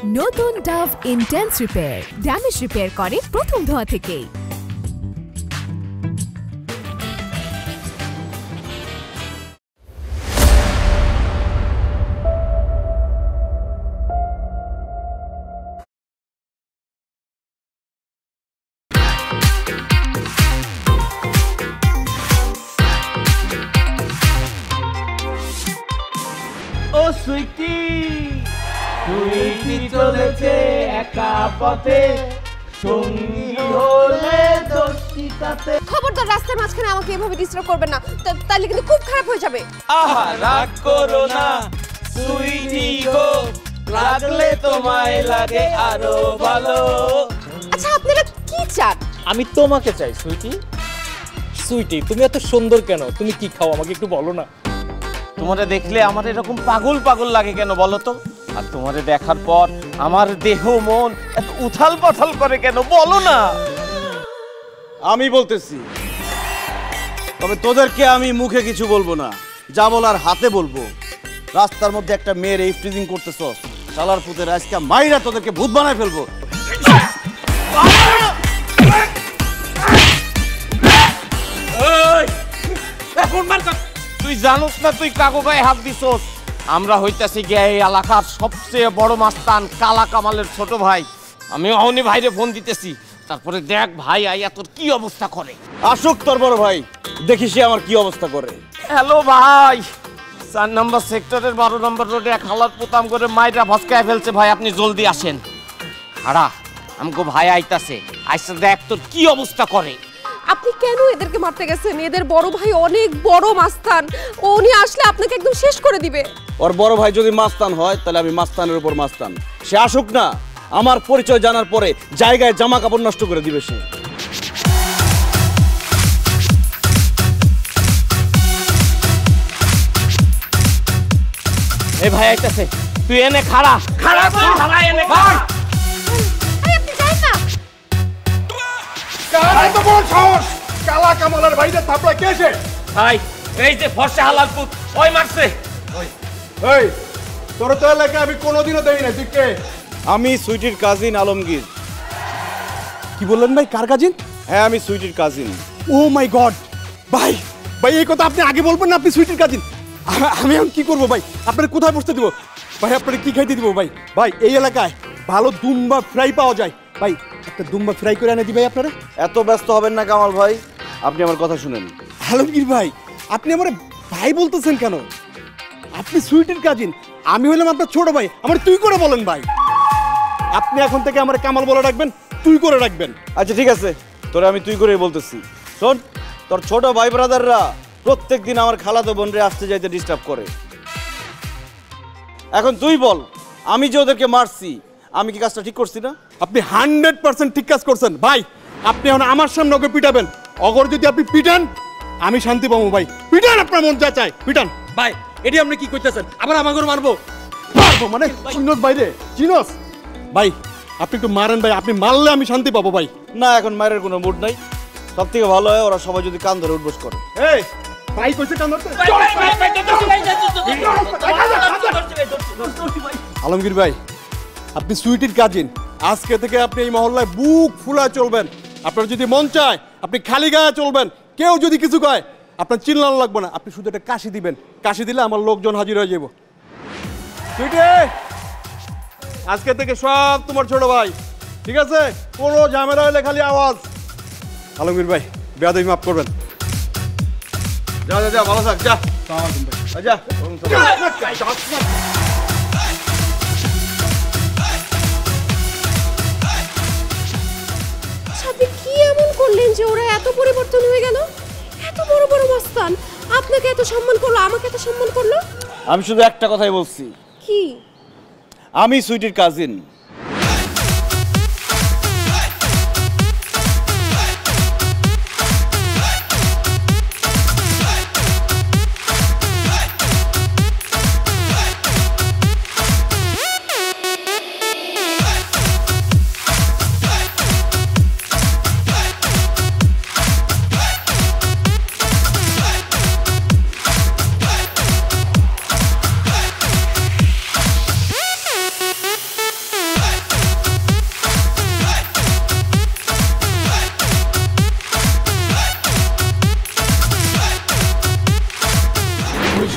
নতুন Dove intense repair, damage repair করে প্রথম ধোয়া থেকেই। ও সুইটি, সুইটি চলেছে একা পথে, সঙ্গী হলে দোষিতাতে। খবরদার রাস্তার মাঝখানে আমাকে এভাবে ডিস্টার্ব করবেন না, তাহলে কিন্তু খুব খারাপ হয়ে যাবে। আহা রাগ করো না সুইটি গো, লাগলে তোমায় লাগে আরো ভালো। আচ্ছা আপনারা কি চান? আমি তোমাকে চাই সুইটি। সুইটি তুমি এত সুন্দর কেন? তুমি কি খাও আমাকে একটু বলো না। তোমারে দেখলে আমার এরকম পাগল পাগল লাগে কেন বলো তো? আর তোমারে দেখার পর আমার দেহ মন এত উথাল পাথাল করে কেন বলো না? আমি বলতেছি, তবে তোদেরকে আমি মুখে কিছু বলবো না, যা বলার হাতে বলবো। রাস্তার মধ্যে একটা মেয়ের এই ফ্রিজিং করতেছস, শালার পুতের আজকে মাইরা তোদেরকে ভূত বানায় ফেলবো। তুই জানোস না তুই কাগো গায়ে হাত দিছস? আমরা হইতাছি গিয়ে এই এলাকার সবচেয়ে বড় মাস্তান কালা কামালের ছোট ভাই। আমি অহনি ভাইরে ফোন দিতেছি, তারপরে দেখ ভাই আইয়া তোর কি অবস্থা করে। আসুক তোর বড় ভাই, দেখি সে আমার কি অবস্থা করে। হ্যালো ভাই, 4 নম্বর সেক্টরের 12 নম্বর রোডে এক হালার পোতাম করে মাইরা ভস্কায় ফেলছে ভাই, আপনি জলদি আসেন। হারা আমগো ভাই আইতাছে, আইসা দেখ তোর কি অবস্থা করে। আপনি কেন এদেরকে মারতে গেছেন? এদের বড় ভাই অনেক বড় মাস্তান, উনি আসলে আপনাকে একদম শেষ করে দিবে। ওর বড় ভাই যদি মাস্তান হয় তাহলে আমি মাস্তানের উপর মাস্তান। সে আসুক না, আমার পরিচয় জানার পরে জায়গায় জামা কাপড় নষ্ট করে দিবে সে। এই ভাই আইতাছে, তুই এনে খাড়া খাড়া তুই খাড়া এনে খাড়া। আরে আপনি যান না। কারা তো বড় সাহস, কালা কামালের বাইরে থাপড়া কে সে? ভাই এই যে ফর্সা হালাল পুত ওই মারছে। এই তোর তো এলাকায় আমি কোনোদিনও দেই না, তুই কে? আমি সুইটির কাজিন আলমগীর। কি বললেন ভাই, কার কাজিন? হ্যাঁ আমি সুইটির কাজিন। ও মাই গড ভাই, ভাই এই কথা আপনি আগে বলবেন না, আপনি সুইটির কাজিন। আমি এখন কি করবো ভাই? আপনার কোথায় বসতে দিব ভাই? আপনার কি খাইতে দিব ভাই? ভাই এই এলাকায় ভালো দুম্বা ফ্রাই পাওয়া যায় ভাই, একটা দুম্বা ফ্রাই করে এনে দি ভাই আপনারা। এত ব্যস্ত হবেন না কামাল ভাই, আপনি আমার কথা শুনেন। আলমগীর ভাই, আপনি আমার ভাই বলতেছেন কেন? আপনি সুইটির কাজিন, আমি হলাম আপনার ছোট ভাই, আমার তুই করে বলেন ভাই। আপনি এখন থেকে আমার কামাল বলে রাখবেন, তুই করে রাখবেন। আচ্ছা ঠিক আছে, তোরে আমি তুই করেই বলতেছি। শোন, তোর ছোট ভাই ব্রাদাররা প্রত্যেকদিন আমার খালাতো বোনরে আসতে যাইতে ডিস্টার্ব করে। এখন তুই বল, আমি যে ওদেরকে মারছি, আমি কি কাজটা ঠিক করছি না? আপনি 100% ঠিক কাজ করছেন ভাই। আপনি এখন আমার সামনে ওকে পিটাবেন, অগর যদি আপনি পিটান আমি শান্তি পাবো ভাই। পিটান, আপনার মন যা চায় পিটান। ভাই এটি আপনি কি কইতেছেন? আবার আমাকে মারবো? মারবো মানে চিনস বাইরে চিনস ভাই, আপনি একটু মারেন ভাই, আপনি মারলে আমি শান্তি পাবো ভাই। না এখন মায়ের কোনো মুড নাই, সব থেকে ভালো হয় ওরা সবাই যদি কান ধরে উঠবস করে। এই ভাই কইছে কান ধরতে। আলমগীর ভাই, আপনি সুইটির কাজিন, আজকে থেকে আপনি এই মহল্লায় বুক ফুলা চলবেন। আপনার যদি মন চায় আপনি খালি গায়ে চলবেন, কেউ যদি কিছু কয় আপনার চিল্লানো লাগবে না, আপনি শুধু একটা কাশি দিবেন, কাশি দিলে আমার লোকজন হাজির হয়ে যাব। সুইটি আজকে থেকে সব তোমার ছোট ভাই, ঠিক আছে? কোনো ঝামেলা হলে খালি আওয়াজ। আলমগীর ভাই বেয়াদবি মাফ করবেন। যা যা যা, ভালো থাক, যা। যা আপনি কি এমন করলেন যে ওরা এত পরিবর্তন হয়ে গেল? এত বড় বড় মাস্তান আপনাকে এত সম্মান করলো, আমাকে এত সম্মান করলো। আমি শুধু একটা কথাই বলছি, কি? আমি সুইটির কাজিন।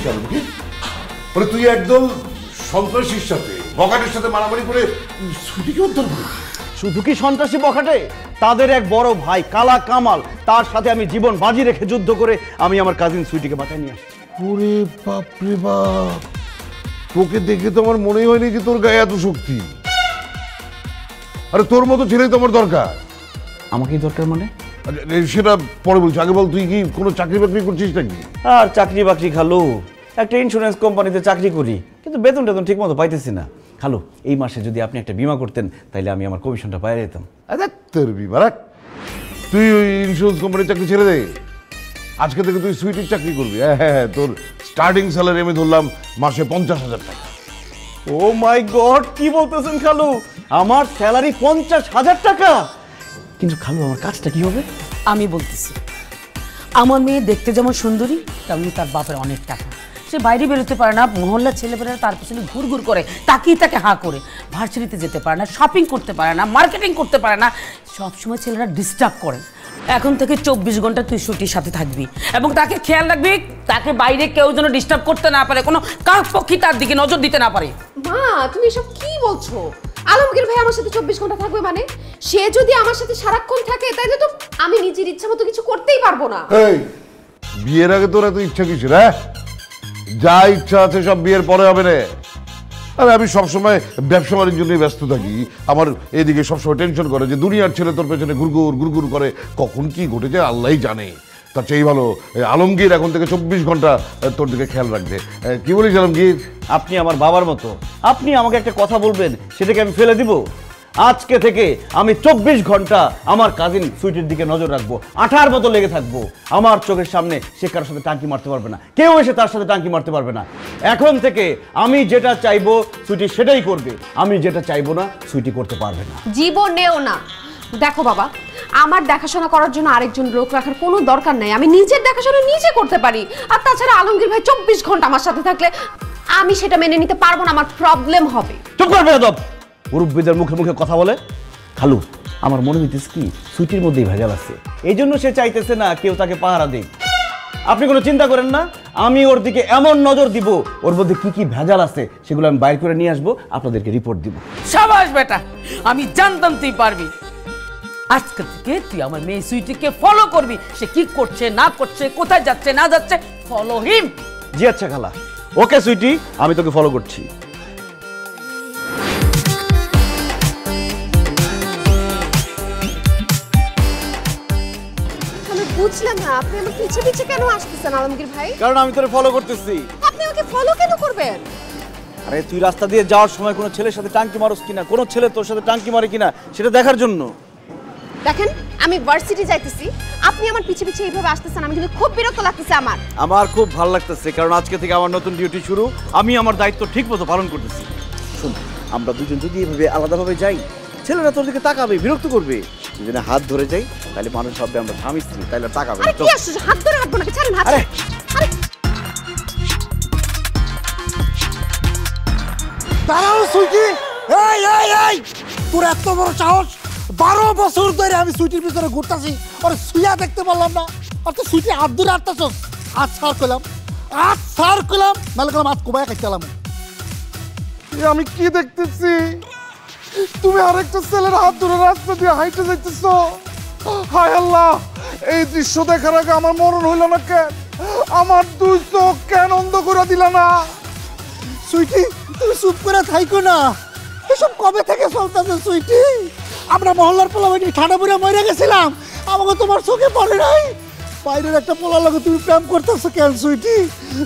কেন কি? মানে তুই একদম সন্ত্রাসীর সাথে বখাটের সাথে মারামারি করে ছুটিকে উদ্ধার করবি? শুধু কি সন্ত্রাসী বখাটে, তাদের এক বড় ভাই কালা কামাল, তার সাথে আমি জীবন বাজি রেখে যুদ্ধ করে আমি আমার কাজিন সুইটিকে বাঁচায় নিয়ে আসছি। ওরে বাপরে বাপ, তোকে দেখে তো আমার মনেই হয়নি যে তোর গায়ে এত শক্তি। আরে তোর মতো ছেলেই তো আমার দরকার। আমাকেই দরকার মানে? সেটা পরে বলছি, আগে বল তুই কি কোনো চাকরি বাকরি করছিস নাকি? আর চাকরি বাকরি খালু, একটা ইন্স্যুরেন্স কোম্পানিতে চাকরি করি, কিন্তু বেতন টেতন ঠিক মতো পাইতেছি না। খালু, এই মাসে যদি আপনি একটা বিমা করতেন তাহলে আমি আমার কমিশনটা পাই যেতাম। আরে তোর বিবারাক, তুই ওই ইন্স্যুরেন্স কোম্পানির চাকরি ছেড়ে দে। আজকে থেকে তুই সুইটির চাকরি করবি। হ্যাঁ, তোর স্টার্টিং স্যালারি আমি ধরলাম মাসে 50,000 টাকা। ও মাই গড, কি বলতেছেন খালু? আমার স্যালারি 50,000 টাকা? কিন্তু খালু, আমার কাজটা কি হবে? আমি বলতেছি, আমার মেয়ে দেখতে যেমন সুন্দরী তেমনি তার বাপের অনেক টাকা। সে বাইরে বেরোতে পারে না, মহল্লার ছেলেপেলেরা তার পিছনে ঘুরঘুর করে, তাকিয়ে তাকে হাঁ করে। ভার্সিটিতে যেতে পারে না, শপিং করতে পারে না, মার্কেটিং করতে পারে না, সবসময় ছেলেরা ডিস্টার্ব করে। এখন থেকে 24 ঘন্টা তুই ছুটির সাথে থাকবি এবং তাকে খেয়াল রাখবি, তাকে বাইরে কেউ যেন ডিস্টার্ব করতে না পারে, কোনো কাকপক্ষী তার দিকে নজর দিতে না পারে। মা, তুমি এসব কি বলছো? আলমগীর ভাই আমার সাথে 24 ঘন্টা থাকবে মানে? সে যদি আমার সাথে সারাক্ষণ থাকে তাইলে তো আমি নিজের ইচ্ছা মতো কিছু করতেই পারবো না। এই, বিয়ের আগে তোর এত ইচ্ছা কিসের? হ্যাঁ, যা ইচ্ছা আছে সব বিয়ের পরে হবে না। আরে আমি সবসময় ব্যবসা বাণিজ্য নিয়ে ব্যস্ত থাকি, আমার এদিকে সবসময় টেনশন করে যে দুনিয়ার ছেলে তোর পেছনে গুড়গুড় করে, কখন কি ঘটে যায় আল্লাহই জানে। তার চেয়ে ভালো আলমগীর এখন থেকে 24 ঘন্টা তোর দিকে খেয়াল রাখবে। কি বলিস আলমগীর? আপনি আমার বাবার মতো, আপনি আমাকে একটা কথা বলবেন সেটাকে আমি ফেলে দিব? আজকে থেকে আমি 24 ঘন্টা আমার কাজিন সুইটির দিকে নজর রাখবো, আঠার মতো লেগে থাকবো। আমার চোখের সামনে সে কারোর সাথে টাঙ্কি মারতে পারবে না, কেউ এসে তার সাথে টাঙ্কি মারতে পারবে না। এখন থেকে আমি যেটা চাইবো সুইটি সেটাই করবে, আমি যেটা চাইবো না সুইটি করতে পারবে না। জীবনেও না। দেখো বাবা, আমার দেখাশোনা করার জন্য আরেকজন লোক রাখার কোনো দরকার নাই, আমি নিজের দেখাশোনা নিজে করতে পারি। আর তাছাড়া আলমগীর ভাই 24 ঘন্টা আমার সাথে থাকলে আমি সেটা মেনে নিতে পারবো না, আমার প্রবলেম হবে। চুপ করবে বেয়াদব, মুরব্বিদের মুখে মুখে কথা বলে। খালু, আমার মনে হইতেছে কি সুইটির মধ্যেই ভেজাল আছে, এই জন্য সে চাইতেছে না কেউ তাকে পাহারা দিক। আপনি কোনো চিন্তা করেন না, আমি ওর দিকে এমন নজর দিব, ওর মধ্যে কি কি ভেজাল আছে সেগুলো আমি বাইর করে নিয়ে আসবো, আপনাদেরকে রিপোর্ট দিব। সাবাস বেটা, আমি জানতাম তুই পারবি। আজকে থেকে তুই আমার মেয়ে সুইটিকে ফলো করবি, সে কি করছে না করছে, কোথায় যাচ্ছে না যাচ্ছে, ফলো হিম। জি আচ্ছা খালা, ওকে সুইটি, আমি তোকে ফলো করছি। বুঝলাম না, আপনি আমার পিছে পিছে কেন আসতেছেন আলমগীর ভাই? কারণ আমি তোরে ফলো করতেছি। আপনি আমাকে ফলো কেন করবেন? আরে তুই রাস্তা দিয়ে যাওয়ার সময় কোনো ছেলের সাথে টাঙ্কি মারস কিনা, কোনো ছেলে তোর সাথে টাঙ্কি মারে কিনা সেটা দেখার জন্য। দেখেন, আমি ভার্সিটি যাইতেছি, আপনি আমার পিছে পিছে এইভাবে আসতেছেন, আমি কিন্তু খুব বিরক্ত লাগতেছে। আমার খুব ভালো লাগতেছে, কারণ আজকে থেকে আমার নতুন ডিউটি শুরু, আমি আমার দায়িত্ব ঠিক মতো পালন করতেছি। শুন, আমরা দুজন যদি এভাবে আলাদাভাবে যাই, ছেলেরা তোর দিকে তাকাবে, বিরক্ত করবে। দুজনে হাত ধরে যাই, তাহলে মানুষ ভাববে আমরা স্বামী স্ত্রী, তাহলে তাকাবে। আরে কি আসছে, হাত ধরে হাঁটবো নাকি? ছাড়েন হাত। আরে দাঁড়াও সুইটি, এই এই এই, তোর এত বড় সাহস! 12 বছর ধরে আমি সুইটির ভিতরে ঘুরতেছি, আরে সুইয়া দেখতে পারলাম না, আর তো সুইটি হাত ধরে হাঁটতেছস। আজ সার করলাম, নাহলে করলাম আজ কোবায় খাইছিলাম। আমি কি দেখতেছি? তুমি আরেকটা ছেলের হাত ধরে রাস্তা দিয়ে হাইটে যাইতেছ। হায় আল্লাহ, এই দৃশ্য দেখার আগে আমার মরণ হইল না কেন? আমার দুই চোখ কেন অন্ধ করে দিল না? সুইটি, তুমি চুপ করে থাইকো না, এসব কবে থেকে চলতেছে সুইটি? আমরা মহল্লার পোলাবাইনি ঠান্ডা পুরে মরে গেছিলাম, আমাকে তোমার চোখে পড়ে নাই? বাইরের একটা পোলার লাগে তুমি প্রেম করতেছো কেন সুইটি?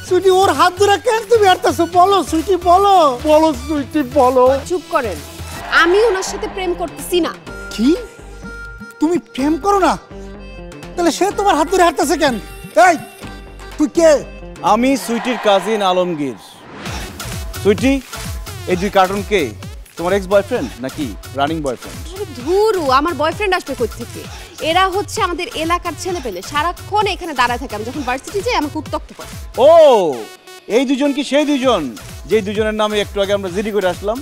সুইটি, ওর হাত ধরে কেন তুমি হাঁটতেছো? বলো সুইটি, বলো বলো সুইটি, বলো। চুপ করেন, আমি ওনার সাথে প্রেম করতেছি না। কি? তুমি প্রেম করো না? তাহলে সে তোমার হাত ধরে হাঁটতেছে কেন? এই, তুই কে? আমি সুইটির কাজিন আলমগীর। সুইটি, এই দুই কার্টুন কে? তোমার এক্স বয়ফ্রেন্ড নাকি রানিং বয়ফ্রেন্ড? ধুরু, আমার বয়ফ্রেন্ড আসবে কই থেকে? এরা হচ্ছে আমাদের এলাকার ছেলেপেলে, সারাক্ষণ এখানে দাঁড়ায় থাকে, আমি যখন ভার্সিটি যাই আমাকে উত্তক্ত করে। ও, এই দুজন কি সেই দুজন যে দুজনের নামে একটু আগে আমরা জিডি করে আসলাম?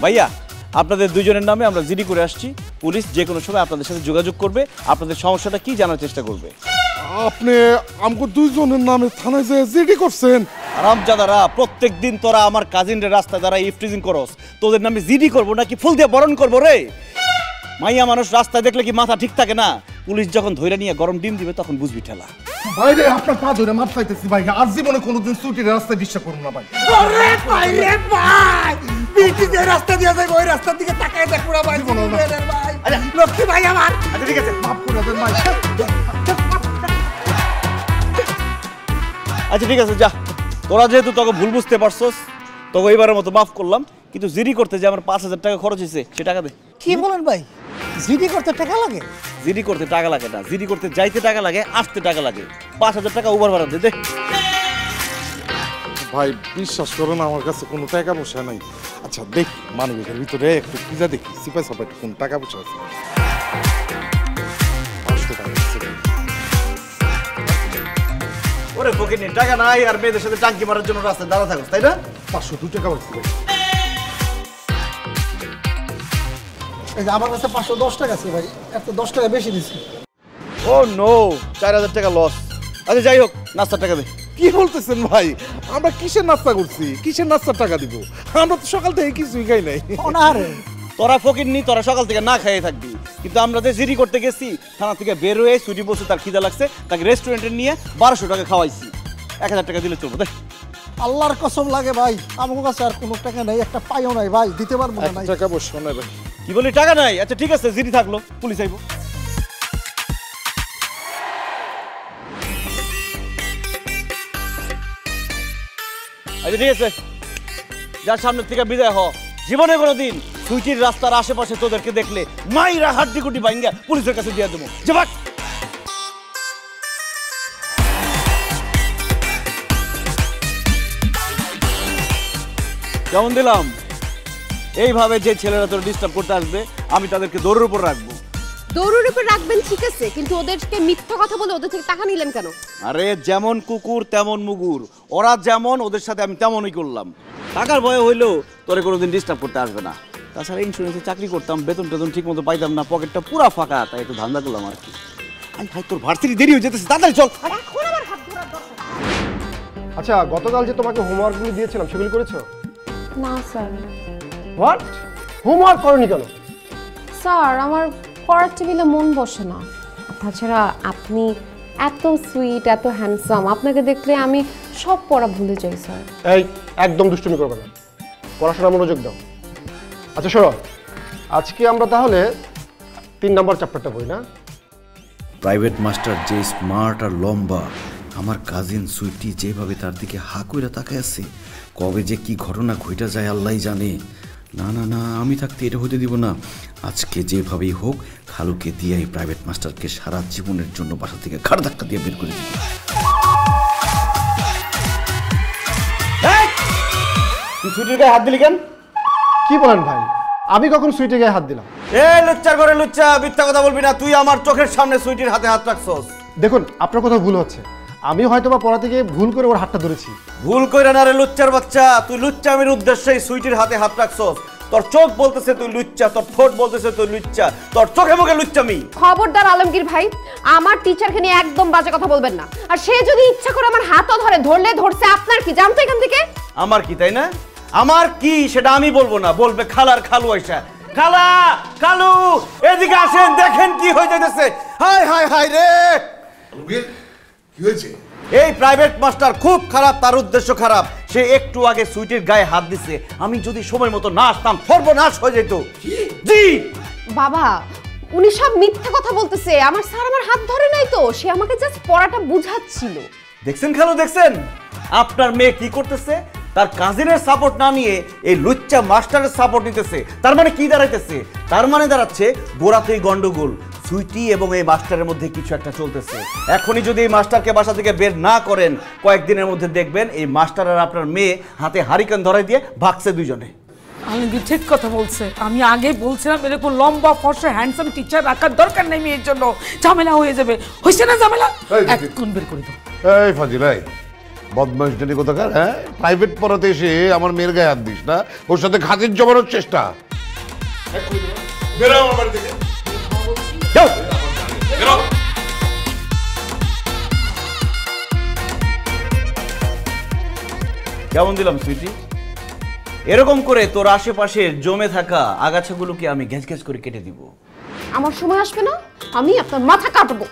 ভাইয়া, আপনাদের দুজনের নামে আমরা জিডি করে আসছি। পুলিশ যে কোনো সময় আপনাদের সাথে যোগাযোগ করবে, আপনাদের সমস্যাটা কি জানার চেষ্টা করবে। আপনি আমাকে দুইজনের নামে থানায় যে জিডি করছেন। আরামজাদারা, প্রত্যেক দিন তোরা আমার কাজিনদের রাস্তায় দ্বারা ইফটিজিং করস, তোদের নামে জিডি করবো নাকি ফুল দিয়ে বরণ করবো রে? মাইয়া মানুষ রাস্তায় দেখলে কি মাথা ঠিক থাকে না? পুলিশ যখন ধইরা নিয়ে গরম ডিম দিবে তখন বুঝবি ঠেলা। ভাইরে আপনার পা ধরে মাপ চাইতেছি ভাই, আর জীবনে কোনোদিন ছুটির রাস্তায় বিশ্বাস করুন না ভাই। আরে ভাই রে ভাই, বিটি যে রাস্তা দিয়ে যায় ওই রাস্তার দিকে তাকায় দেখ পুরা ভাই বলো না ভাই। আরে লক্ষ্মী ভাই আমার। আচ্ছা ঠিক আছে, মাফ করে দেন ভাই। আচ্ছা ঠিক আছে, যা। তোরা যেহেতু তোকে ভুল বুঝতে পারছস, তোকে এইবারের মতো মাফ করলাম, কিন্তু জিডি করতে যে আমার 5000 টাকা খরচ হয়েছে সে টাকা দে। কি বলেন ভাই, জিডি করতে টাকা লাগে? জিডি করতে টাকা লাগে না, জিডি করতে যাইতে টাকা লাগে, আসতে টাকা লাগে। 5000 টাকা ওভার ভাড়া দে। ভাই বিশ্বাস করুন আমার কাছে কোনো টাকা পয়সা নাই। আচ্ছা দেখ মানবিকের ভিতরে একটু খুঁজা দেখি সিপাই সাপাই কোন টাকা পয়সা আছে। 500 টাকা আছে। ওরে ফকিনি, টাকা নাই আর মেয়েদের সাথে টাঙ্কি মারার জন্য রাস্তায় দাঁড়া থাকস, তাই না? 502 টাকা আছে ভাই। এই যে আমার কাছে 510 টাকা আছে ভাই, এত 10 টাকা বেশি দিছি। ও নো, 4000 টাকা লস। আচ্ছা যাই হোক, নাস্তার টাকা দে। কি বলতেছেন ভাই, আমরা কিসের নাস্তা করছি, কিসের নাস্তার টাকা দিব? আমরা তো সকাল থেকে কিছুই খাই নাই। ওনারে তোরা ফকিরনি, তোরা সকাল থেকে না খেয়ে থাকবি, কিন্তু আমরা যে জিডি করতে গেছি থানা থেকে বের হয়ে ছুটি বসে তার খিদা লাগছে, তাকে রেস্টুরেন্টে নিয়ে 1200 টাকা খাওয়াইছি। 1000 টাকা দিলে চলবো। দেখ আল্লাহর কসম লাগে ভাই, আমার কাছে আর কোনো টাকা নাই, একটা পাইও নাই ভাই, দিতে পারবো না। 1 টাকা পয়সা নাই ভাই। কি বলি, টাকা নাই? আচ্ছা ঠিক আছে, জিডি থাকলো, পুলিশ আইবো। আচ্ছা ঠিক আছে, যার সামনে থেকে বিদায় হ। জীবনে কোনোদিন সুইটির রাস্তার আশেপাশে তোদেরকে দেখলে মাইরা হাড্ডি কুটি ভাঙ্গা পুলিশের কাছে দিয়ে দেবো। যাবাক। কেমন দিলাম? এইভাবে যে ছেলেরা তোর ডিস্টার্ব করতে আসবে আমি তাদেরকে দৌড়ের উপর রাখবো। দৌড়ের উপর রাখবেন ঠিক আছে, কিন্তু ওদেরকে মিথ্যা কথা বলে ওদের থেকে টাকা নিলেন কেন? আরে যেমন কুকুর তেমন মুগুর, ওরা যেমন ওদের সাথে আমি তেমনই করলাম। টাকার ভয় হইলেও তোরে কোনোদিন ডিস্টার্ব করতে আসবে না। তাছাড়া ইন্স্যুরেন্সে চাকরি করতাম, বেতন টেতন ঠিক মতো পাইতাম না, পকেটটা পুরা ফাঁকা, তাই একটু ধান্দা করলাম আর কি। ভাই তোর ভার্সিটি দেরি হয়ে যেতেছে, তাড়াতাড়ি চল। আচ্ছা গতকাল যে তোমাকে হোমওয়ার্কগুলো দিয়েছিলাম সেগুলো করেছো? না স্যার। হোয়াট? হোমওয়ার্ক করনি কেন? স্যার আমার পড়ার টেবিলে মন বসে না। তাছাড়া আপনি এত সুইট, এত হ্যান্ডসাম, আপনাকে দেখলে আমি সব পড়া ভুলে যাই স্যার। এই একদম দুষ্টুমি করবে না, পড়াশোনা মনোযোগ দাও। আচ্ছা শোনো, আজকে আমরা তাহলে 3 নম্বর চ্যাপ্টারটা পড়ি না? প্রাইভেট মাস্টার যে স্মার্ট আর লম্বা, আমার কাজিন সুইটি যেভাবে তার দিকে হা কইরা তাকায় আছে, কবে যে কি ঘটনা ঘইটা যায় আল্লাহই জানে। না না না, আমি থাকতে এটা হতে দিব না। আজকে যেভাবেই হোক খালুকে দিয়ে এই প্রাইভেট মাস্টারকে সারা জীবনের জন্য বাসা থেকে ঘাড় ধাক্কা দিয়ে বের করে দিব। তুই সুইটির গায়ে হাত দিলি কেন? কি বলেন ভাই, আমি কখন সুইটির গায়ে হাত দিলাম? এ লুচ্চার করে লুচ্চা, মিথ্যা কথা বলবি না। তুই আমার চোখের সামনে সুইটির হাতে হাত রাখছস। দেখুন আপনার কথা ভুল হচ্ছে, আমি হয়তো বা পড়া থেকে ভুল করে ওর হাতটা ধরেছি। ভুল কইরা না রে লুচ্চার বাচ্চা, তুই লুচ্চামির উদ্দেশ্যেই সুইটির হাতে হাত রাখছস। তোর চোখ বলতেছে তুই লুচ্চা, তোর ঠোঁট বলতেছে তুই লুচ্চা, তোর চোখে মুখে লুচ্চামি। খবরদার আলমগীর ভাই, আমার টিচারকে নিয়ে একদম বাজে কথা বলবেন না। আর সে যদি ইচ্ছা করে আমার হাতও ধরলে ধরছে, আপনার কি জানতো এখান থেকে? আমার কি, তাই না? আমার কি সেটা আমি বলবো না, বলবে খালার খালু আইসা। খালা, খালু এদিকে আসেন, দেখেন কি হয়ে যাইতেছে। হাই হাই হাই রে, কি হয়েছে? এই প্রাইভেট মাস্টার খুব খারাপ, তার উদ্দেশ্য খারাপ। সে একটু আগে সুইটির গায়ে হাত দিছে, আমি যদি সময় মতো না আসতাম সর্বনাশ হয়ে যেত। জি বাবা, উনি সব মিথ্যা কথা বলতেছে। আমার স্যার আমার হাত ধরে নাই তো, সে আমাকে জাস্ট পড়াটা বুঝাচ্ছিল। দেখছেন খালু, দেখছেন আপনার মেয়ে কি করতেছে? তার কাজিনের সাপোর্ট না নিয়ে এই লুচ্চা মাস্টারের সাপোর্ট নিতেছে। তার মানে কি দাঁড়াইতেছে? তার মানে দাঁড়াচ্ছে গোড়াতেই গন্ডগোল। সুইটি এবং এই মাস্টারের মধ্যে কিছু একটা চলতেছে। এখনই যদি এই মাস্টারকে বাসা থেকে বের না করেন, কয়েকদিনের মধ্যে দেখবেন এই মাস্টার আর আপনার মেয়ে হাতে হারিকেন ধরাই দিয়ে ভাগছে দুইজনে। আলমগীর ঠিক কথা বলছে। আমি আগে বলছিলাম এরকম লম্বা ফর্সা হ্যান্ডসাম টিচার রাখার দরকার নেই মেয়ের জন্য, ঝামেলা হয়ে যাবে। হয়েছে না ঝামেলা? এখন বের করে দাও। এই ফাজিলাই বদমাইশ জানি কোথাকার, হ্যাঁ? প্রাইভেট পড়াতে এসে আমার মেয়ের গায়ে হাত দিস না, ওর সাথে খাতির জমানোর চেষ্টা। যাও। কেমন দিলাম সুইটি? এরকম করে তোর আশেপাশে জমে থাকা আগাছাগুলোকে আমি ঘ্যাঁচ ঘ্যাঁচ করে কেটে দিব। আমার সময় আসবে না, আমি আপনার মাথা কাটবো।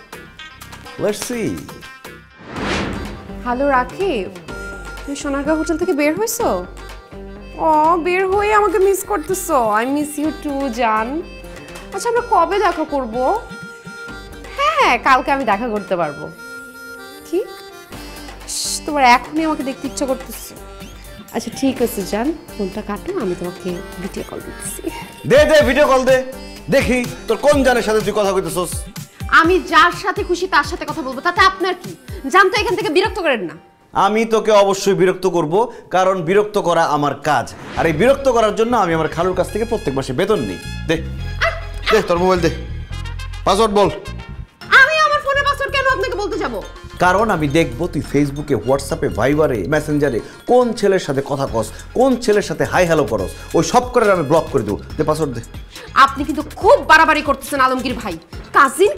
Let's see. হ্যালো রাকিব, তুমি সোনারগাঁও হোটেল থেকে বের হইছো? ও, বের হয়ে আমাকে মিস করতেছো? আই মিস ইউ টু জান। আচ্ছা, আমরা কবে দেখা করব? হ্যাঁ, কালকে আমি দেখা করতে পারবো। কি তোমার এখনই আমাকে দেখতে ইচ্ছা করতেছে? আচ্ছা ঠিক আছে জান, ফোনটা কাটো, আমি তোমাকে ভিডিও কল দিচ্ছি। দে দে ভিডিও কল দে, দেখি তোর কোন জানের সাথে তুই কথা কইতেছস। আমি যার সাথে খুশি তার সাথে কথা বলবো, তাতে আপনার কি? জান তো এখান থেকে বিরক্ত করেন না। আমি তোকে অবশ্যই বিরক্ত করব, কারণ বিরক্ত করা আমার কাজ। আর এই বিরক্ত করার জন্য আমি আমার খালুর কাছ থেকে প্রত্যেক মাসে বেতন নিই। দে দে তোর মোবাইল দে, পাসওয়ার্ড বল। আমি আমার ফোনের পাসওয়ার্ড কেন আপনাকে বলতে যাব? কারণ আমি দেখবো তুই ফেসবুকে, হোয়াটসঅ্যাপে, ভাইবারে, মেসেঞ্জারে কোন ছেলের সাথে কথা কস, কোন ছেলের সাথে হাই হ্যালো করস, ওই সব করে আমি ব্লক করে দেবো। দে পাসওয়ার্ড দে। আপনি কিন্তু খুব বাড়াবাড়ি করতেছেন আলমগীর ভাই,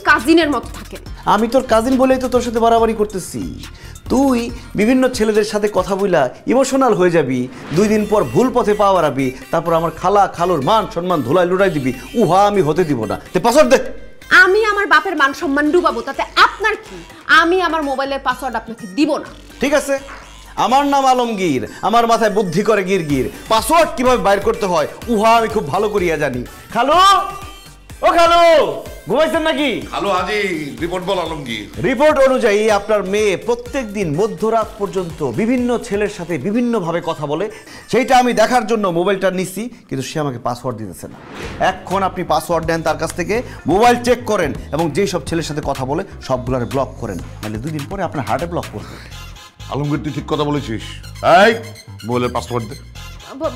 কাজিনের মতো থাকেন। আমি তোর কাজিন বলেই তো তোর সাথে বাড়াবাড়ি করতেছি। তুই বিভিন্ন ছেলেদের সাথে কথা বইলা ইমোশনাল হয়ে যাবি, 2 দিন পর ভুল পথে পা বাড়াবি, তারপর আমার খালুর মান সম্মান ধুলাই লুড়াই দিবি। উহা আমি হতে দিব না। তে পাসওয়ার্ড দে। আমি আমার বাপের মান সম্মান ডুবাবো, তাতে আপনার কি? আমি আমার মোবাইলের পাসওয়ার্ড আপনাকে দিব না। ঠিক আছে, আমার নাম আলমগীর, আমার মাথায় বুদ্ধি করে গিরগির। পাসওয়ার্ড কিভাবে বাইর করতে হয় উহা আমি খুব ভালো করিয়া জানি। খালু, ও খালু, ঘুমাইছেন নাকি? হ্যালো হাজি, রিপোর্ট বল আলমগীর। রিপোর্ট অনুযায়ী আপনার মেয়ে প্রত্যেকদিন মধ্যরাত পর্যন্ত বিভিন্ন ছেলের সাথে বিভিন্নভাবে কথা বলে। সেইটা আমি দেখার জন্য মোবাইলটা নিচ্ছি, কিন্তু সে আমাকে পাসওয়ার্ড দিতেছে না। এখন আপনি পাসওয়ার্ড নেন তার কাছ থেকে, মোবাইল চেক করেন এবং যেই সব ছেলের সাথে কথা বলে সবগুলোর ব্লক করেন, নাহলে 2 দিন পরে আপনার হার্টে ব্লক করবে। আলমগীর তুই ঠিক কথা বলেছিস। এই মোবাইলের পাসওয়ার্ড দে।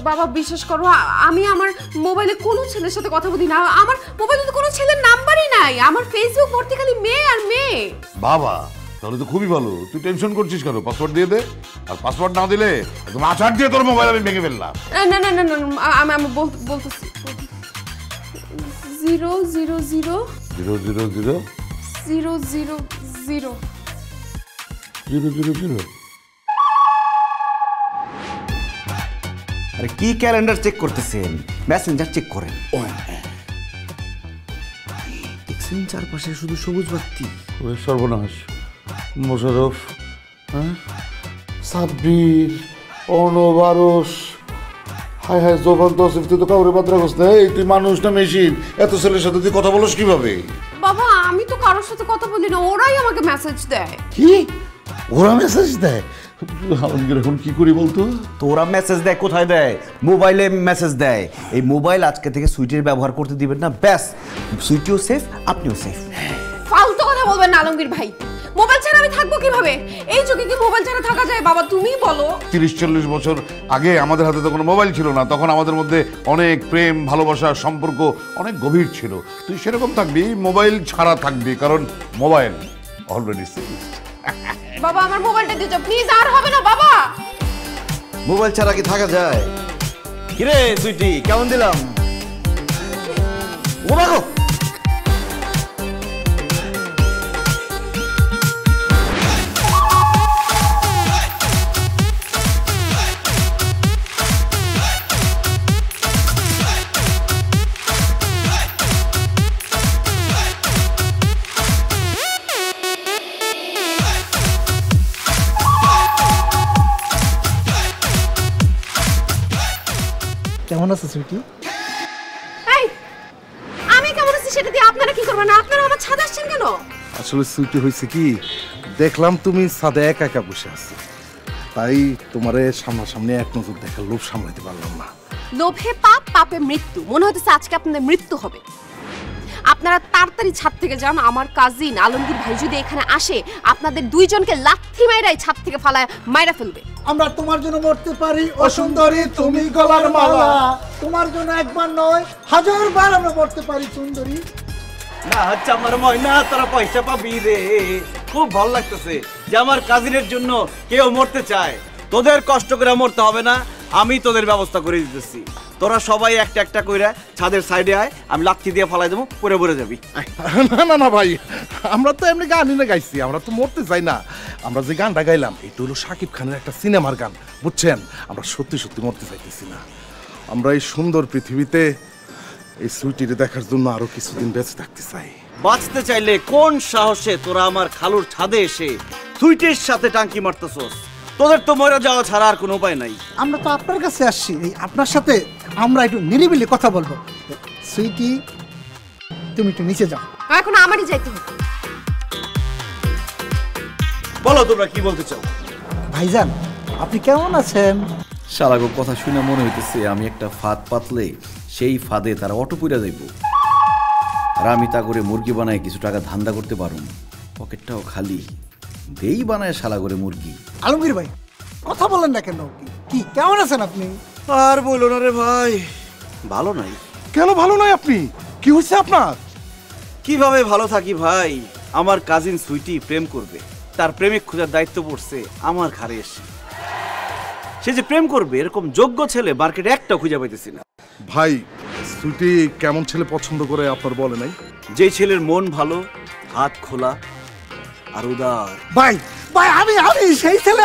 বাবা বিশ্বাস করো, আমি আমার মোবাইলে কোনো ছেলের সাথে কথা বলি না। আমার মোবাইলে তো কোনো ছেলের নাম্বারই নাই। আমার ফেসবুক ভর্তি খালি মেয়ে আর মেয়ে। বাবা, তাহলে তো খুবই ভালো। তুই টেনশন করছিস কেন? পাসওয়ার্ড দিয়ে দে। আর পাসওয়ার্ড না দিলে একদম আছাড় দিয়ে তোর মোবাইল আমি ভেঙে ফেললাম। না না না না, আমি বলতেছি 0 0 0 0 0 0 0 0 0 0 0 0। আরে কি ক্যালেন্ডার চেক করতেছেন? মেসেঞ্জার চেক করেন। দেখছেন চারপাশে শুধু সবুজ বাতি। ওরে সর্বনাশ, মোশাররফ, সাব্বির, অর্ণবারস, হায় হায় জোবান তসিফ, তুই তো কাউরে বাদ রাখস না। এই তুই মানুষ না মেশিন? এত ছেলের সাথে তুই কথা বলস কিভাবে? বাবা আমি তো কারোর সাথে কথা বলি না, ওরাই আমাকে মেসেজ দেয়। কি? ওরা মেসেজ দেয়? আলমগীর এখন কি করি বলতো? তোরা মেসেজ দেয় কোথায় দেয়? মোবাইলে মেসেজ দেয়। এই মোবাইল আজকে থেকে সুইটির ব্যবহার করতে দিবেন না, ব্যাস। সুইটিও সেফ, আপনিও সেফ। ফালতু কথা বলবেন না আলমগীর ভাই। মোবাইল ছাড়া আমি থাকবো কিভাবে? এই যুগে কি মোবাইল ছাড়া থাকা যায়? বাবা তুমিই বলো। 30-40 বছর আগে আমাদের হাতে তো কোনো মোবাইল ছিল না। তখন আমাদের মধ্যে অনেক প্রেম, ভালোবাসা, সম্পর্ক অনেক গভীর ছিল। তুই সেরকম থাকবি, মোবাইল ছাড়া থাকবি, কারণ মোবাইল অলরেডি সেফ। বাবা আমার মোবাইলটা দিয়ে যাও প্লিজ, আর হবে না বাবা। মোবাইল ছাড়া কি থাকা যায়? কিরে সুইটি, কেমন দিলাম? ও বাগো, কেমন আছো সুইটি? এই আমি কেমন আছি সেটা দিয়ে আপনারা কি করবেন? আপনারা আমার ছাদে আসছেন কেন? আসলে সুইটি হয়েছে কি, দেখলাম তুমি ছাদে একা একা বসে আছো, তাই তোমারে সামনাসামনি এক নজর দেখার লোভ সামলাতে পারলাম না। লোভে পাপ, পাপে মৃত্যু। মনে হচ্ছে আজকে আপনাদের মৃত্যু হবে। আপনারা তাড়াতাড়ি ছাদ থেকে যান। আমার কাজিন আলমগীর ভাই যদি এখানে আসে, আপনাদের 2 জনকে লাথি মাইরাই ছাদ থেকে ফালায় মাইরা ফেলবে। আমরা তোমার জন্য মরতে পারি ও সুন্দরী, তুমি গলার মালা। তোমার জন্য একবার নয় 1000 বার আমরা মরতে পারি সুন্দরী। না আচ্ছা আমার ময়না, তোরা পয়সা পাবি রে। খুব ভালো লাগতেছে যে আমার কাজিনের জন্য কেউ মরতে চায়। তোদের কষ্ট করে মরতে হবে না, আমি তোদের ব্যবস্থা করে দিতেছি। তোরা সবাই একটা একটা কইরা ছাদের সাইডে আয়, আমি লাথি দিয়ে ফালাই দেবো, পরে পরে যাবি। না না না ভাই, আমরা তো এমনি গানই না গাইছি, আমরা তো মরতে চাই না। আমরা যে গানটা গাইলাম এটা হলো শাকিব খানের একটা সিনেমার গান, বুঝছেন? আমরা সত্যি সত্যি মরতে চাইতেছি না। আমরা এই সুন্দর পৃথিবীতে এই সুইটিরে দেখার জন্য আরো কিছুদিন বেঁচে থাকতে চাই। বাঁচতে চাইলে কোন সাহসে তোরা আমার খালুর ছাদে এসে সুইটির সাথে টাঙ্কি মারতেছস? তোদের তো মরে যাওয়া ছাড়া আর কোনো উপায় নাই। আমরা তো আপনার কাছে আসছি, এই আপনার সাথে আমরা একটু নিরিবিলি কথা বলবো। সুইটি, তুমি একটু নিচে যাও। এখন আমারই যাইতে হবে। বলো তোমরা কি বলতে চাও? ভাইজান, আপনি কেমন আছেন? শালাগো কথা শুনে মনে হইতেছে আমি একটা ফাঁদ পাতলে সেই ফাঁদে তারা অটো পুইরা যাইব। আর আমি তা করে মুরগি বানায় কিছু টাকা ধান্দা করতে পারুম। পকেটটাও খালি, দেই বানায় শালা করে মুরগি। আলমগীর ভাই, কথা বলেন না কেন? কি কেমন আছেন আপনি? আর বলো না রে ভাই, ভালো নাই। কেন ভালো নয় আপনি? কি হয়েছে আপনার? কিভাবে ভালো থাকি ভাই? আমার কাজিন সুইটি প্রেম করবে, তার প্রেমিক খোঁজার দায়িত্ব পড়ছে আমার ঘাড়ে এসে। সে যে প্রেম করবে এরকম যোগ্য ছেলে মার্কেটে একটা খুঁজে পাইতেছি না। ভাই, সুইটি কেমন ছেলে পছন্দ করে আপনার বলে নাই? যে ছেলের মন ভালো, হাত খোলা আর উদার। ভাই ভাই, আমি সেই ছেলে।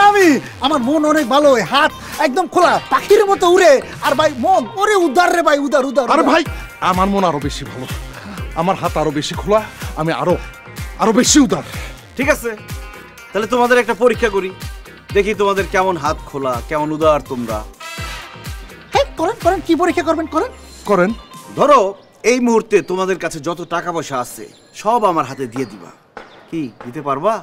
আমার মন অনেক ভালো, হাত একদম খোলা, পাখির মতো উড়ে। আর ভাই মন ওরে উদার রে ভাই, উদার উদার। আরে ভাই, আমার মন আরো বেশি ভালো, আমার হাত আরো বেশি খোলা, আমি আরো বেশি উদার। ঠিক আছে, তাহলে তোমাদের একটা পরীক্ষা করি, দেখি তোমাদের কেমন হাত খোলা, কেমন উদার তোমরা। হ্যাঁ, করেন করেন, কি পরীক্ষা করবেন করেন করেন। ধরো এই মুহূর্তে তোমাদের কাছে যত টাকা পয়সা আছে সব আমার হাতে দিয়ে দিবা। কি দিতে পারবা?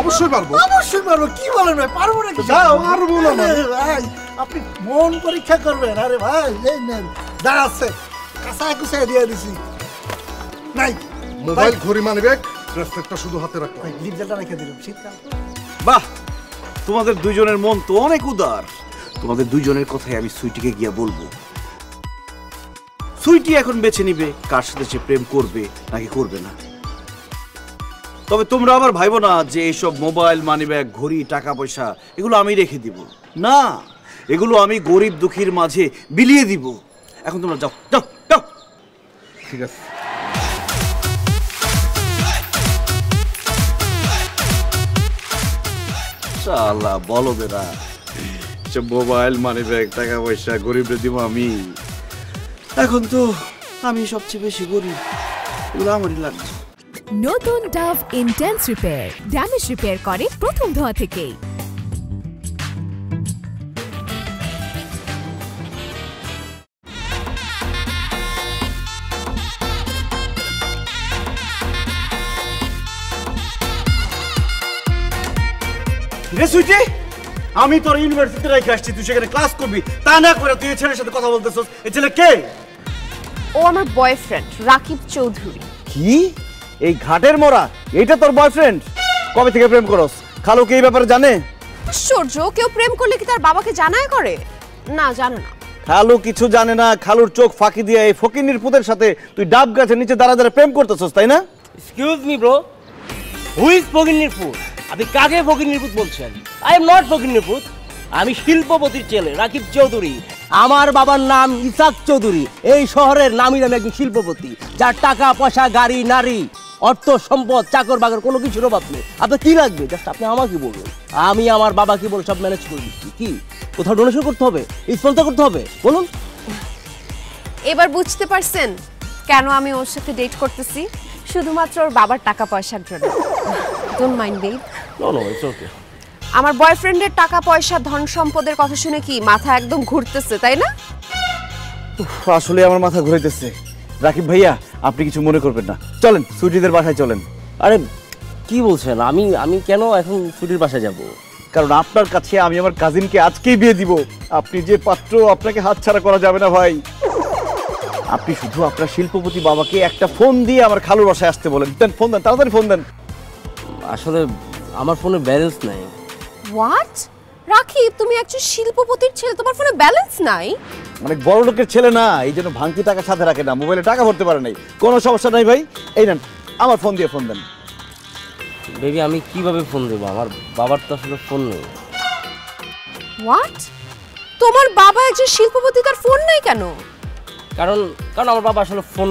অবশ্যই পারবো। অবশ্যই পারবো। কি বলেন ভাই, পারবো নাকি? পারবো না ভাই, আপনি মন পরীক্ষা করবেন? আরে ভাই, এই নেন যা আছে কাঁচায় কুচায় দিয়ে দিছি। নাই মোবাইল, ঘড়ি, মানি ব্যাগ, ব্রেসলেটটা শুধু হাতে রাখো। ভাই, লিপজালটা রেখে দিলাম, শীতকাল। বাহ, তোমাদের দুইজনের মন তো অনেক উদার। তোমাদের দুইজনের কথাই আমি সুইটিকে গিয়া বলবো। সুইটি এখন বেছে নিবে কার সাথে সে প্রেম করবে নাকি করবে না। তবে তোমরা আবার ভাইবো না যে এইসব মোবাইল, মানিব্যাগ, ঘড়ি, টাকা পয়সা এগুলো আমি রেখে দিব না, এগুলো আমি গরিব দুঃখীর মাঝে বিলিয়ে দিব। এখন তোমরা যাও যাও যাও। ঠিক আছে। শালা বলদেরা, সব মোবাইল, মানিব্যাগ, টাকা পয়সা গরিবরে দিব আমি। এখন তো আমি সবচেয়ে বেশি গরিব, এগুলো আমারই লাগছে। নতুন Dove intense repair, damage repair করে প্রথম ধোয়া থেকেই। রে সুইটি, আমি তোর ইউনিভার্সিটিতে রেখে আসছি, তুই সেখানে ক্লাস করবি, তা না করে তুই এই ছেলের সাথে কথা বলতেছস। এই ছেলে কে? ও আমার বয়ফ্রেন্ড রাকিব চৌধুরী। কি? এই ঘাটের মোড়া এইটা তোর বয়ফ্রেন্ড? কবে থেকে প্রেম করস? খালু কি এই ব্যাপারে জানে? আশ্চর্য, কেউ প্রেম করলে কি তার বাবাকে জানায় করে? না, জানে না। খালু কিছু জানে না। খালুর চোখ ফাঁকি দিয়ে এই ফকিন্নির পুতের সাথে তুই ডাব গাছের নিচে দাঁড়া দাঁড়া প্রেম করতেছস, তাই না? Excuse me bro, who is ফকিন্নিরপুত? আপনি কাকে ফকিন্নিরপুত বলছেন? আই এম নট ফকিন্নিরপুত, আমি শিল্পপতির ছেলে রাকিব চৌধুরী। আমার বাবার নাম ইসাক চৌধুরী। এই শহরের নামই নামে একজন শিল্পপতি, যার টাকা পয়সা, গাড়ি, নারী, অর্থ সম্পদ, চাকর বাকর কোনো কিছুর অভাব নেই। আপনার কি লাগবে জাস্ট আপনি আমাকে বলুন, আমি আমার বাবাকে বলে সব ম্যানেজ করে দিচ্ছি। কি কোথাও ডোনেশন করতে হবে, স্পন্সর করতে হবে, বলুন। এবার বুঝতে পারছেন কেন আমি ওর সাথে ডেট করতেছি? শুধুমাত্র ওর বাবার টাকা পয়সার জন্য। Don't mind babe. No no, it's okay. আমার বয়ফ্রেন্ডের টাকা পয়সা, ধন সম্পদের কথা শুনে কি মাথা একদম ঘুরতেছে, তাই না? আসলে আমার মাথা ঘুরাইতেছে। রাকিব ভাইয়া, আপনি কিছু মনে করবেন না, চলেন সুইটিদের বাসায় চলেন। আরে কি বলছেন? আমি কেন এখন ছুটির বাসায় যাব? কারণ আপনার কাছে আমি আমার কাজিনকে আজকেই বিয়ে দিব। আপনি যে পাত্র, আপনাকে হাতছাড়া করা যাবে না ভাই। আপনি শুধু আপনার শিল্পপতি বাবাকে একটা ফোন দিয়ে আমার খালুর বাসায় আসতে বলেন। দেন, ফোন দেন, তাড়াতাড়ি ফোন দেন। আসলে আমার ফোনে ব্যালেন্স নাই। হোয়াট? রাকিব, তুমি একজন শিল্পপতির ছেলে, তোমার ফোনে ব্যালেন্স নাই? অনেক বড় লোকের ছেলে না, এই জন্য ভাঙতি টাকা সাথে রাখে না, মোবাইলে টাকা ভরতে পারে নাই। কোনো সমস্যা নাই ভাই, এই নেন আমার ফোন দিয়ে ফোন দেন। বেবি, আমি কিভাবে ফোন দেবো? আমার বাবার তো আসলে ফোন নেই। হোয়াট? তোমার বাবা একজন শিল্পপতি, তার ফোন নাই কেন? কারণ আমার বাবা আসলে ফোন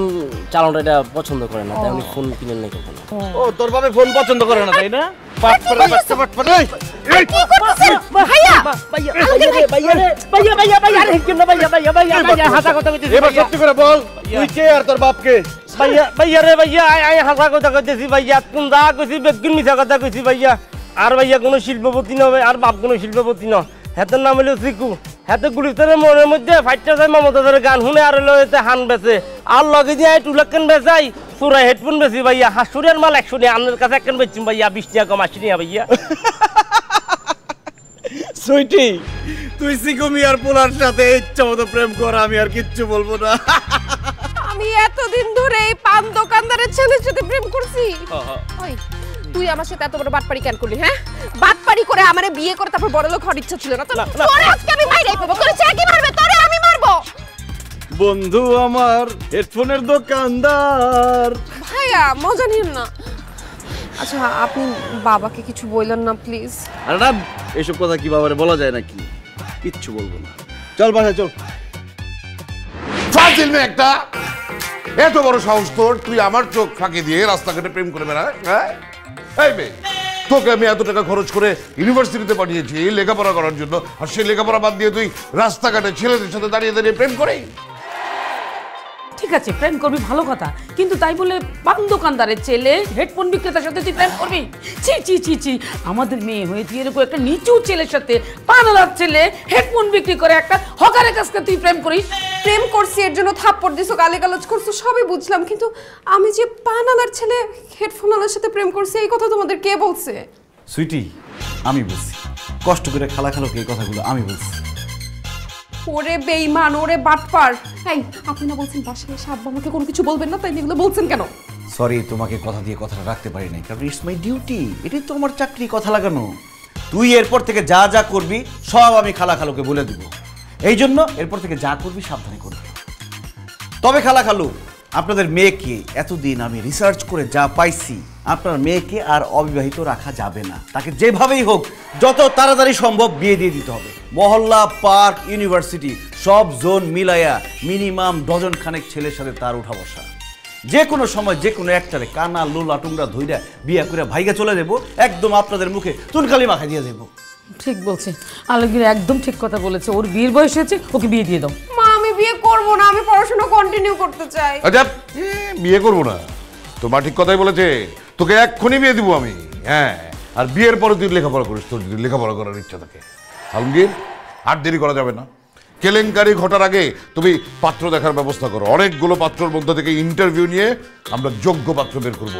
চালানোটা এটা পছন্দ করে না, তাই উনি ফোন কিনেন নাই কখনো। ও তোর বাবা ফোন পছন্দ করে না তাই না? এবার সত্যি করে বল, তুই কে আর তোর বাপকে? ভাইয়া রে ভাইয়া আই হাসা কথা কইতেছি ভাইয়া, কোন দা কইছি বেগুন মিছা কথা কইছি ভাইয়া। আর ভাইয়া কোনো শিল্পপতি নয়, আর বাপ কোনো শিল্পপতি নয়। হেতের নাম হলো সিকু। হেতে গুলিস্তানের মনের মধ্যে ফাইটটা যায় মমতাজের গান শুনে আর হলো এতে হান বেচে। আর লগে দিয়ে টুলাক্কেন বেচাই, চোরা হেডফোন বেচি ভাইয়া। হাসুরের মাল 100 নিয়ে আপনার কাছে একখান বেচছি ভাইয়া, 20 টাকা কম 80 নিয়ে ভাইয়া। সুইটি, তুই সিকু মিয়ার পোলার সাথে ইচ্ছা মতো প্রেম কর, আমি আর কিচ্ছু বলবো না। আমি এতদিন ধরে এই পান দোকানদারের ছেলের সাথে প্রেম করছি। ওই তুই আমার সাথে এত বড় বাটপাড়ি কেন করলি? হ্যাঁ, বাটপাড়ি করে আমারে বিয়ে করে তারপর বড় লোক হওয়ার ইচ্ছা ছিল না? তোরে আজকে আমি মাইরাই পাবো। তোরে সে কি মারবে? তোরে আমি মারবো। বন্ধু আমার হেডফোনের দোকানদার। ভাইয়া মজা নিন না। আচ্ছা আপনি বাবাকে কিছু বললেন না প্লিজ? আরে না, এসব কথা কি বাবারে বলা যায় নাকি? কিচ্ছু বলবো না। চল বাসায় চল। ফাজিল মেয়ে একটা, এত বড় সাহস তোর, তুই আমার চোখ ফাঁকি দিয়ে রাস্তাঘাটে প্রেম করে বেড়াস? হ্যাঁ এই মেয়ে, তোকে আমি এত টাকা খরচ করে ইউনিভার্সিটিতে পাঠিয়েছি লেখাপড়া করার জন্য, আর সেই লেখাপড়া বাদ দিয়ে তুই রাস্তাঘাটে ছেলেদের সাথে দাঁড়িয়ে দাঁড়িয়ে প্রেম করে? ঠিক আছে প্রেম করবি ভালো কথা, কিন্তু তাই বলে পান দোকানদারের ছেলে হেডফোন বিক্রেতার সাথে তুই প্রেম করবি? ছি ছি ছি ছি, আমাদের মেয়ে হয়ে তুই এরকম একটা নিচু ছেলের সাথে, পানালার ছেলে হেডফোন বিক্রি করে একটা হকারের কাছে তুই প্রেম করিস? প্রেম করছি এর জন্য থাপ্পড় দিছো, গালিগালাজ করছো, সবই বুঝলাম, কিন্তু আমি যে পানালার ছেলে হেডফোনওয়ালার সাথে প্রেম করছি এই কথা তোমাদের কে বলছে? সুইটি, আমি বলছি, কষ্ট করে খালা খালোকে এই কথাগুলো আমি বলছি। ওরে বেঈমান, ওরে বাটপার। এই আপনি না বলছেন বাসায় এসে আব্বা আমাকে কোনো কিছু বলবেন না, তাই এগুলো বলছেন কেন? সরি, তোমাকে কথা দিয়ে কথাটা রাখতে পারি নাই, কারণ ইটস মাই ডিউটি, এটাই তো আমার চাকরি, কথা লাগানো। তুই এরপর থেকে যা যা করবি সব আমি খালা খালুকে বলে দিব, এই জন্য এরপর থেকে যা করবি সাবধানে করবি। তবে খালা খালু, আপনাদের মেয়েকে এতদিন আমি রিসার্চ করে যা পাইছি, আপনার মেয়েকে আর অবিবাহিত রাখা যাবে না। তাকে যেভাবেই হোক যত তাড়াতাড়ি সম্ভব বিয়ে দিয়ে দিতে হবে। মহল্লা, পার্ক, ইউনিভার্সিটি সব জোন মিলাইয়া মিনিমাম ডজন খানেক ছেলের সাথে তার উঠা বসা। যে কোনো সময় যে কোনো একটারে কানা লোলা টুংরা ধইরা বিয়ে করে ভাইগা চলে যাবো, একদম আপনাদের মুখে চুনকালি মাখা দিয়ে দেবো। ঠিক বলছে আলমগীর, একদম ঠিক কথা বলেছে। ওর বিয়ের বয়স হয়েছে, ওকে বিয়ে দিয়ে দাও। মা আমি বিয়ে করব না, আমি পড়াশোনা কন্টিনিউ করতে চাই। আচ্ছা বিয়ে করবো না? তোমার ঠিক কথাই বলেছে, তোকে এক্ষুনি বিয়ে দিব আমি। হ্যাঁ, আর বিয়ের পরে তুই লেখাপড়া করিস, তোর যদি লেখাপড়া করার ইচ্ছা থাকে। আলমগীর, আর দেরি করা যাবে না। কেলেঙ্কারি ঘটার আগে তুমি পাত্র দেখার ব্যবস্থা করো। অনেকগুলো পাত্রের মধ্যে থেকে ইন্টারভিউ নিয়ে আমরা যোগ্য পাত্র বের করবো।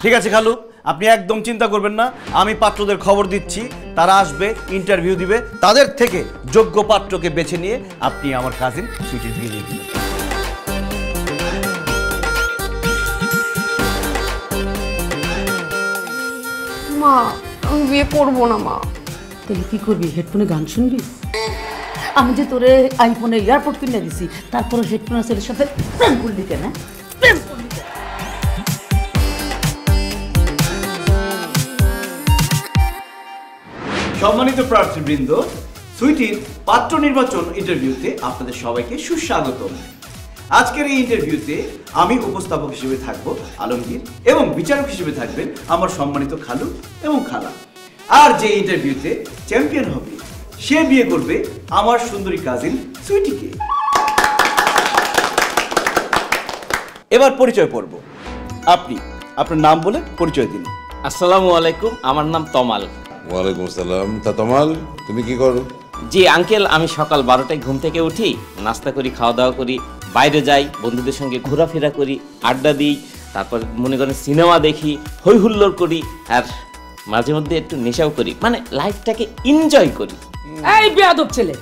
ঠিক আছে খালু, আপনি একদম চিন্তা করবেন না, আমি পাত্রদের খবর দিচ্ছি, তারা আসবে, ইন্টারভিউ দিবে, তাদের থেকে যোগ্য পাত্রকে বেছে নিয়ে আপনি আমার কাজিন সুইটির বিয়ে দিয়ে দিবেন। মা আমি বিয়ে করব না মা। তাহলে কি করবি? হেডফোনে গান শুনবি? আমি যে তোরে আইফোনে এয়ারপোর্ট কিনে দিছি, তারপরে হেডফোনের ছেলের সাথে প্রেম করলি কেন? প্রেম করলি কেন? সম্মানিত প্রার্থীবৃন্দ, সুইটির পাত্র নির্বাচন ইন্টারভিউতে আপনাদের সবাইকে সুস্বাগতম। আজকের এই ইন্টারভিউতে আমি উপস্থাপক হিসেবে থাকব আলমগীর, এবং বিচারক হিসেবে থাকবেন আমার সম্মানিত খালু এবং খালা। আর যে ইন্টারভিউতে চ্যাম্পিয়ন হবে সে বিয়ে করবে আমার সুন্দরী কাজিন সুইটিকে। এবার পরিচয় পর্ব। আপনি আপনার নাম বলে পরিচয় দিন। আসসালামু আলাইকুম, আমার নাম তমাল। ওয়ালাইকুম আসসালাম। তা তমাল, তুমি কি করো? জি আঙ্কেল, আমি সকাল 12টায় ঘুম থেকে উঠি, নাস্তা করি, খাওয়া দাওয়া করি, বাইরে যাই, বন্ধুদের সঙ্গে ঘোরাফেরা করি, আড্ডা দিই, তারপর মনে করেন সিনেমা দেখি, হই হুল্লোড় করি, আর মাঝে মধ্যে একটু নেশাও করি, মানে লাইফটাকে এনজয় করি। এই বেয়াদব ছেলে,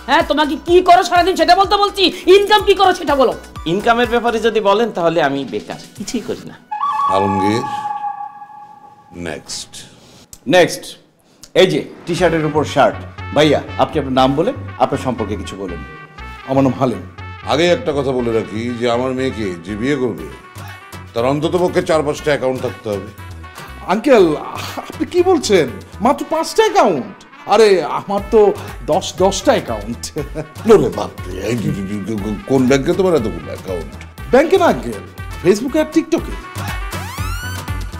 হ্যাঁ তোমাকে কি করো সারাদিন সেটা বলতে বলছি, ইনকাম কি করো সেটা বলো। ইনকামের ব্যাপারে যদি বলেন তাহলে আমি বেকার, কিছুই করি না। আলমগীর, নেক্সট। নেক্সট, এই যে টি শার্টের উপর শার্ট। ভাইয়া, আপনি আপনার নাম বলে আপনার সম্পর্কে কিছু বলুন। আমার নাম হালিম। আগে একটা কথা বলে রাখি যে আমার মেয়েকে যে বিয়ে করবে তার অন্তত পক্ষে 4-5টা অ্যাকাউন্ট থাকতে হবে। আঙ্কেল, আপনি কি বলছেন? মাত্র 5টা অ্যাকাউন্ট? আরে আমার তো 10টা অ্যাকাউন্ট। ওরে বাপরে, কোন ব্যাংকে তোমার এতগুলো অ্যাকাউন্ট? ব্যাংকে না গেল, ফেসবুকে আর টিকটকে।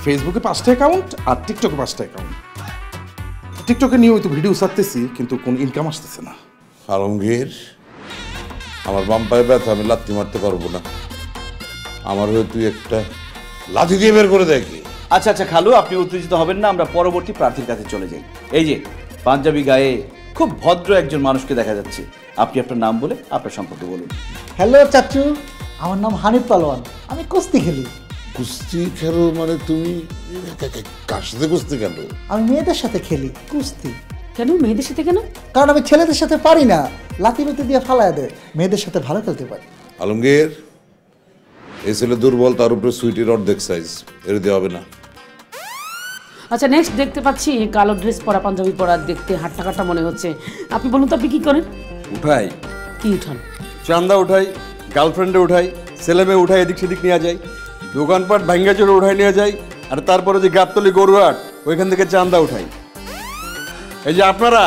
ফেসবুকে 5টা অ্যাকাউন্ট আর টিকটকে 5টা অ্যাকাউন্ট। টিকটকে নিয়মিত ভিডিও ছাড়তেছি, কিন্তু কোন ইনকাম আসতেছে না। আলমগীর, আমার বাম পায়ে ব্যথা, আমি লাথি মারতে পারবো না। আমার হয়ে তুই একটা লাথি দিয়ে বের করে দেখি। আচ্ছা আচ্ছা খালু, আপনি উত্তেজিত হবেন না, আমরা পরবর্তী প্রার্থীর কাছে চলে যাই। এই যে পাঞ্জাবি গায়ে খুব ভদ্র একজন মানুষকে দেখা যাচ্ছে, আপনি আপনার নাম বলে আপনার সম্পর্কে বলুন। হ্যালো চাচু, আমার নাম হানিফ পালোয়ান, আমি কুস্তি খেলি। কুস্তি খেলো মানে তুমি কার সাথে কুস্তি খেলো? আমি মেয়েদের সাথে খেলি কুস্তি। কেন মেয়েদের সাথে কেন? কারণ আমি ছেলেদের সাথে পারি না, লাথি লুতি দিয়ে ফালায় দেয়, মেয়েদের সাথে ভালো খেলতে পারি। আলমগীর, এই ছেলে দুর্বল, তার উপরে সুইটির অর্ধেক সাইজ, এর দিয়ে হবে না। আচ্ছা নেক্সট দেখতে পাচ্ছি কালো ড্রেস পরা, পাঞ্জাবি পরা, দেখতে হাট্টা কাট্টা মনে হচ্ছে। আপনি বলুন তো আপনি কি করেন? উঠাই। কি উঠান? চান্দা উঠাই, গার্লফ্রেন্ডে উঠাই, ছেলে মেয়ে উঠাই, এদিক সেদিক নিয়ে যাই, দোকানপাট ভাঙ্গা চোরে উঠাই নিয়ে যাই, আর তারপরে যে গাবতলি গরুহাট ওইখান থেকে চান্দা উঠাই। এই যে আপনারা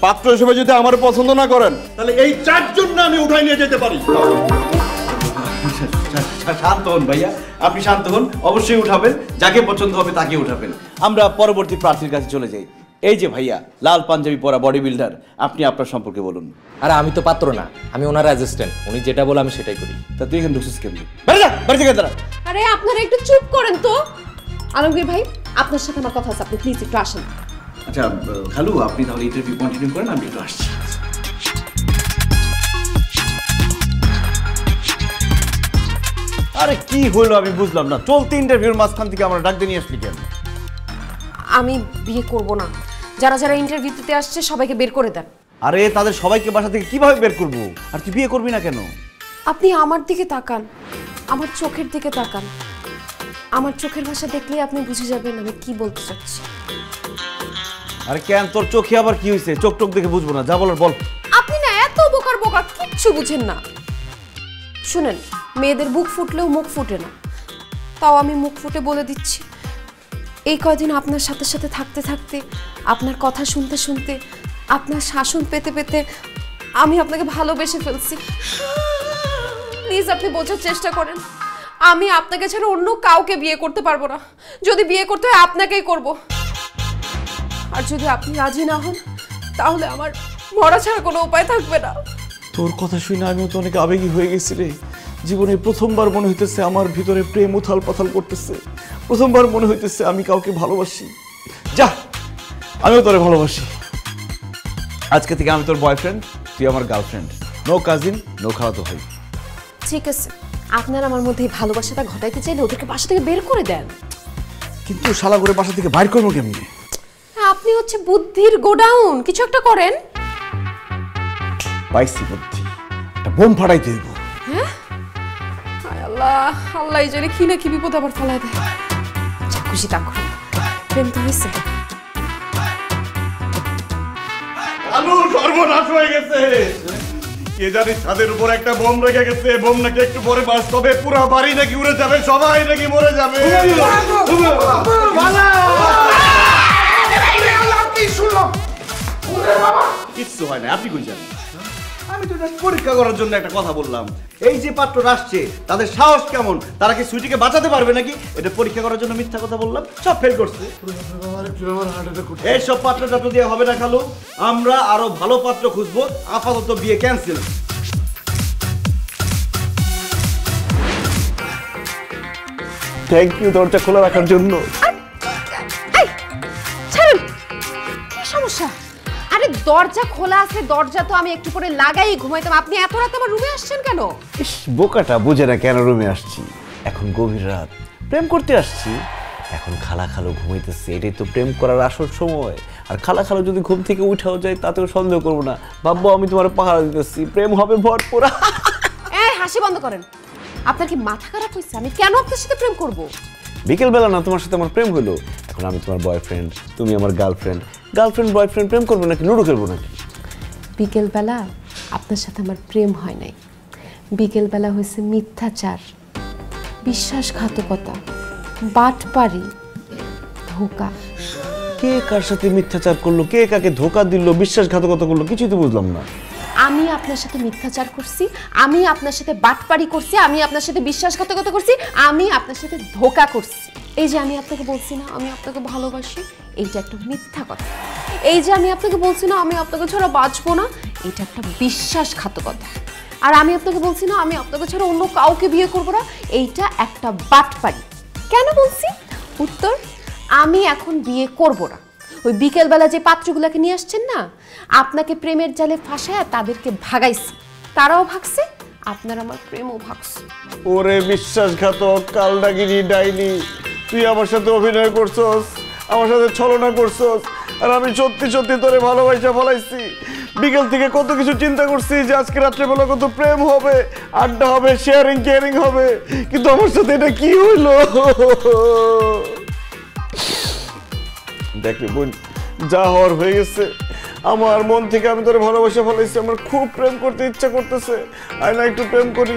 পাত্র হিসেবে যদি আমার পছন্দ না করেন, তাহলে এই 4 জন না আমি উঠাই নিয়ে যেতে পারি। শান্ত হন ভাইয়া, আপনি শান্ত হন, অবশ্যই উঠাবেন, যাকে পছন্দ হবে তাকে উঠাবেন। আমরা পরবর্তী প্রার্থীর কাছে চলে যাই। এই যে ভাইয়া, লাল পাঞ্জাবি পরা বডি বিল্ডার, আপনি আপনার সম্পর্কে বলুন। আরে আমি তো পাত্র না, আমি ওনার অ্যাসিস্ট্যান্ট, উনি যেটা বলে আমি সেটাই করি। তা তুই এখানে ঢুকছিস কেমনি? বাড়ি যা, বাড়ি থেকে দাঁড়া। আরে আপনারা একটু চুপ করেন তো। আলমগীর ভাই, আপনার সাথে আমার কথা আছে, আপনি প্লিজ একটু আসেন। আচ্ছা খালু, আপনি তাহলে ইন্টারভিউ কন্টিনিউ করেন, আমি একটু আসছি। আরে কি হলো আমি বুঝলাম না, চলতি ইন্টারভিউর মাঝখান থেকে আমরা ডাক দিয়ে নিয়ে আসলি কেন? আমি বিয়ে করব না, যারা যারা ইন্টারভিউ দিতে আসছে সবাইকে বের করে দেন। আরে তাদের সবাইকে বাসা থেকে কিভাবে বের করব? আর তুই বিয়ে করবি না কেন? আপনি আমার দিকে তাকান, আমার চোখের দিকে তাকান, আমার চোখের ভাষা দেখলেই আপনি বুঝে যাবেন আমি কি বলতে চাচ্ছি। আরে কেন, তোর চোখে আবার কি হয়েছে? চোখ টোক দেখে বুঝবো না, যা বলার বল। আপনি না এত বোকার বোকা, কিচ্ছু বুঝেন না। শুনেন, মেয়েদের বুক ফুটলেও মুখ ফুটে না, তাও আমি মুখ ফুটে বলে দিচ্ছি, এই কয়দিন আপনার সাথে সাথে থাকতে থাকতে, আপনার কথা শুনতে শুনতে, আপনার শাসন পেতে পেতে আমি আপনাকে ভালোবেসে ফেলছি। প্লিজ আপনি বোঝার চেষ্টা করেন, আমি আপনাকে ছাড়া অন্য কাউকে বিয়ে করতে পারবো না। যদি বিয়ে করতে হয় আপনাকেই করব, আর যদি আপনি রাজি না হন তাহলে আমার মরা ছাড়া কোনো উপায় থাকবে না। তোর কথা শুনে আমিও তো অনেক আবেগী হয়ে গেছি রে। জীবনে প্রথমবার মনে হইতেছে আমার ভিতরে প্রেম উথাল পাথাল করতেছে, প্রথমবার মনে হইতেছে আমি কাউকে ভালোবাসি। যা, আমিও তোরে ভালোবাসি। আজকে থেকে আমি তোর বয়ফ্রেন্ড, তুই আমার গার্লফ্রেন্ড। নো কাজিন, নো খালাতো ভাই। ঠিক আছে, আপনার আমার মধ্যে ভালোবাসাটা ঘটাইতে চাইলে ওদেরকে বাসা থেকে বের করে দেন। কিন্তু শালা করে বাসা থেকে বাইর করবো কেমনি? আপনি হচ্ছে বুদ্ধির গোডাউন, কিছু একটা করেন। পাইছি বুদ্ধি, একটা বোম ফাটাইতে দেব। হ্যাঁ, আল্লাহ আল্লাহ জানে কি না কি বিপদ আবার ফেলায় দেয়। যা খুশি তা করুন, প্রেম তো হয়েছে। আলু সর্বনাশ হয়ে গেছে। কে জানি ছাদের উপর একটা বোম রেখে গেছে, বোম নাকি একটু পরে বাস্তবে পুরো বাড়ি নাকি উড়ে যাবে, সবাই নাকি মরে যাবে। কিচ্ছু হয় না, আপনি কই জানেন? আমি তো পরীক্ষা করার জন্য একটা কথা বললাম। এই যে পাত্র আসছে তাদের সাহস কেমন, তারা কি সুইটিকে বাঁচাতে পারবে নাকি, এটা পরীক্ষা করার জন্য মিথ্যা কথা বললাম, সব ফেল করছে। এইসব পাত্র টাত্র দিয়ে হবে না খালু, আমরা আরো ভালো পাত্র খুঁজবো। আপাতত বিয়ে ক্যান্সেল। থ্যাংক ইউ দরজা খোলা রাখার জন্য। কি সমস্যা? আরে দরজা খোলা আছে, দরজা তো আমি একটু পরে লাগাই ঘুমাইতাম, আপনি এত রাত আমার রুমে আসছেন কেন? ইস, বোকাটা বুঝে না কেন রুমে আসছি। এখন গভীর রাত, প্রেম করতে আসছি। এখন খালা খালো ঘুমাইতেছে, এটাই তো প্রেম করার আসল সময়। আর খালা খালো যদি ঘুম থেকে উঠাও যায় তাতেও সন্দেহ করবো না, ভাববো আমি তোমার পাহারা দিতেছি, প্রেম হবে ভরপুর। এই হাসি বন্ধ করেন, আপনার কি মাথা খারাপ হয়েছে? আমি কেন আপনার সাথে প্রেম করব? বিকেলবেলা না তোমার সাথে আমার প্রেম হলো, এখন আমি তোমার বয়ফ্রেন্ড, তুমি আমার গার্লফ্রেন্ড। গার্লফ্রেন্ড বয়ফ্রেন্ড প্রেম করবো নাকি লুডো খেলবো নাকি? বিকেলবেলা আপনার সাথে আমার প্রেম হয় নাই, বিকেলবেলা হয়েছে মিথ্যাচার, বিশ্বাসঘাতকতা, বাটপারি, ধোঁকা। কে কার সাথে মিথ্যাচার করলো, কে কাকে ধোকা দিল, বিশ্বাসঘাতকতা করলো, কিছুই তো বুঝলাম না। আমি আপনার সাথে মিথ্যাচার করছি, আমি আপনার সাথে বাটপাড়ি করছি, আমি আপনার সাথে বিশ্বাসঘাতকতা করছি, আমি আপনার সাথে ধোকা করছি। এই যে আমি আপনাকে বলছি না আমি আপনাকে ভালোবাসি, এইটা একটা মিথ্যা কথা। এই যে আমি আপনাকে বলছি না আমি আপনাকে ছাড়া বাঁচবো না, এটা একটা বিশ্বাসঘাতকতা। আর আমি আপনাকে বলছি না আমি আপনাকে ছাড়া অন্য কাউকে বিয়ে করবো না, এইটা একটা বাটপাড়ি। কেন বলছি? উত্তর, আমি এখন বিয়ে করব না। ওই বিকেলবেলা যে পাত্রগুলোকে নিয়ে আসছেন না, আপনাকে প্রেমের জালে ফাঁসায় তাদেরকে ভাগাইছি, তারাও ভাগছে, আপনার আমার প্রেমও ভাগছে। ওরে বিশ্বাসঘাতক, কালডাগিরি, ডাইনি, তুই আমার সাথে অভিনয় করছস, আমার সাথে ছলনা করছস, আর আমি সত্যি সত্যি তোরে ভালোবাসা ফলাইছি। বিকেল থেকে কত কিছু চিন্তা করছি যে আজকে রাত্রেবেলা কত প্রেম হবে, আড্ডা হবে, শেয়ারিং কেয়ারিং হবে, কিন্তু আমার সাথে এটা কি হইলো? দেখি বোন, যা হওয়ার হয়ে গেছে। আমার মন থেকে আমি তোরে ভালোবাসা ফলাইছি, আমার খুব প্রেম করতে ইচ্ছা করতেছে, আয় না একটু প্রেম করি।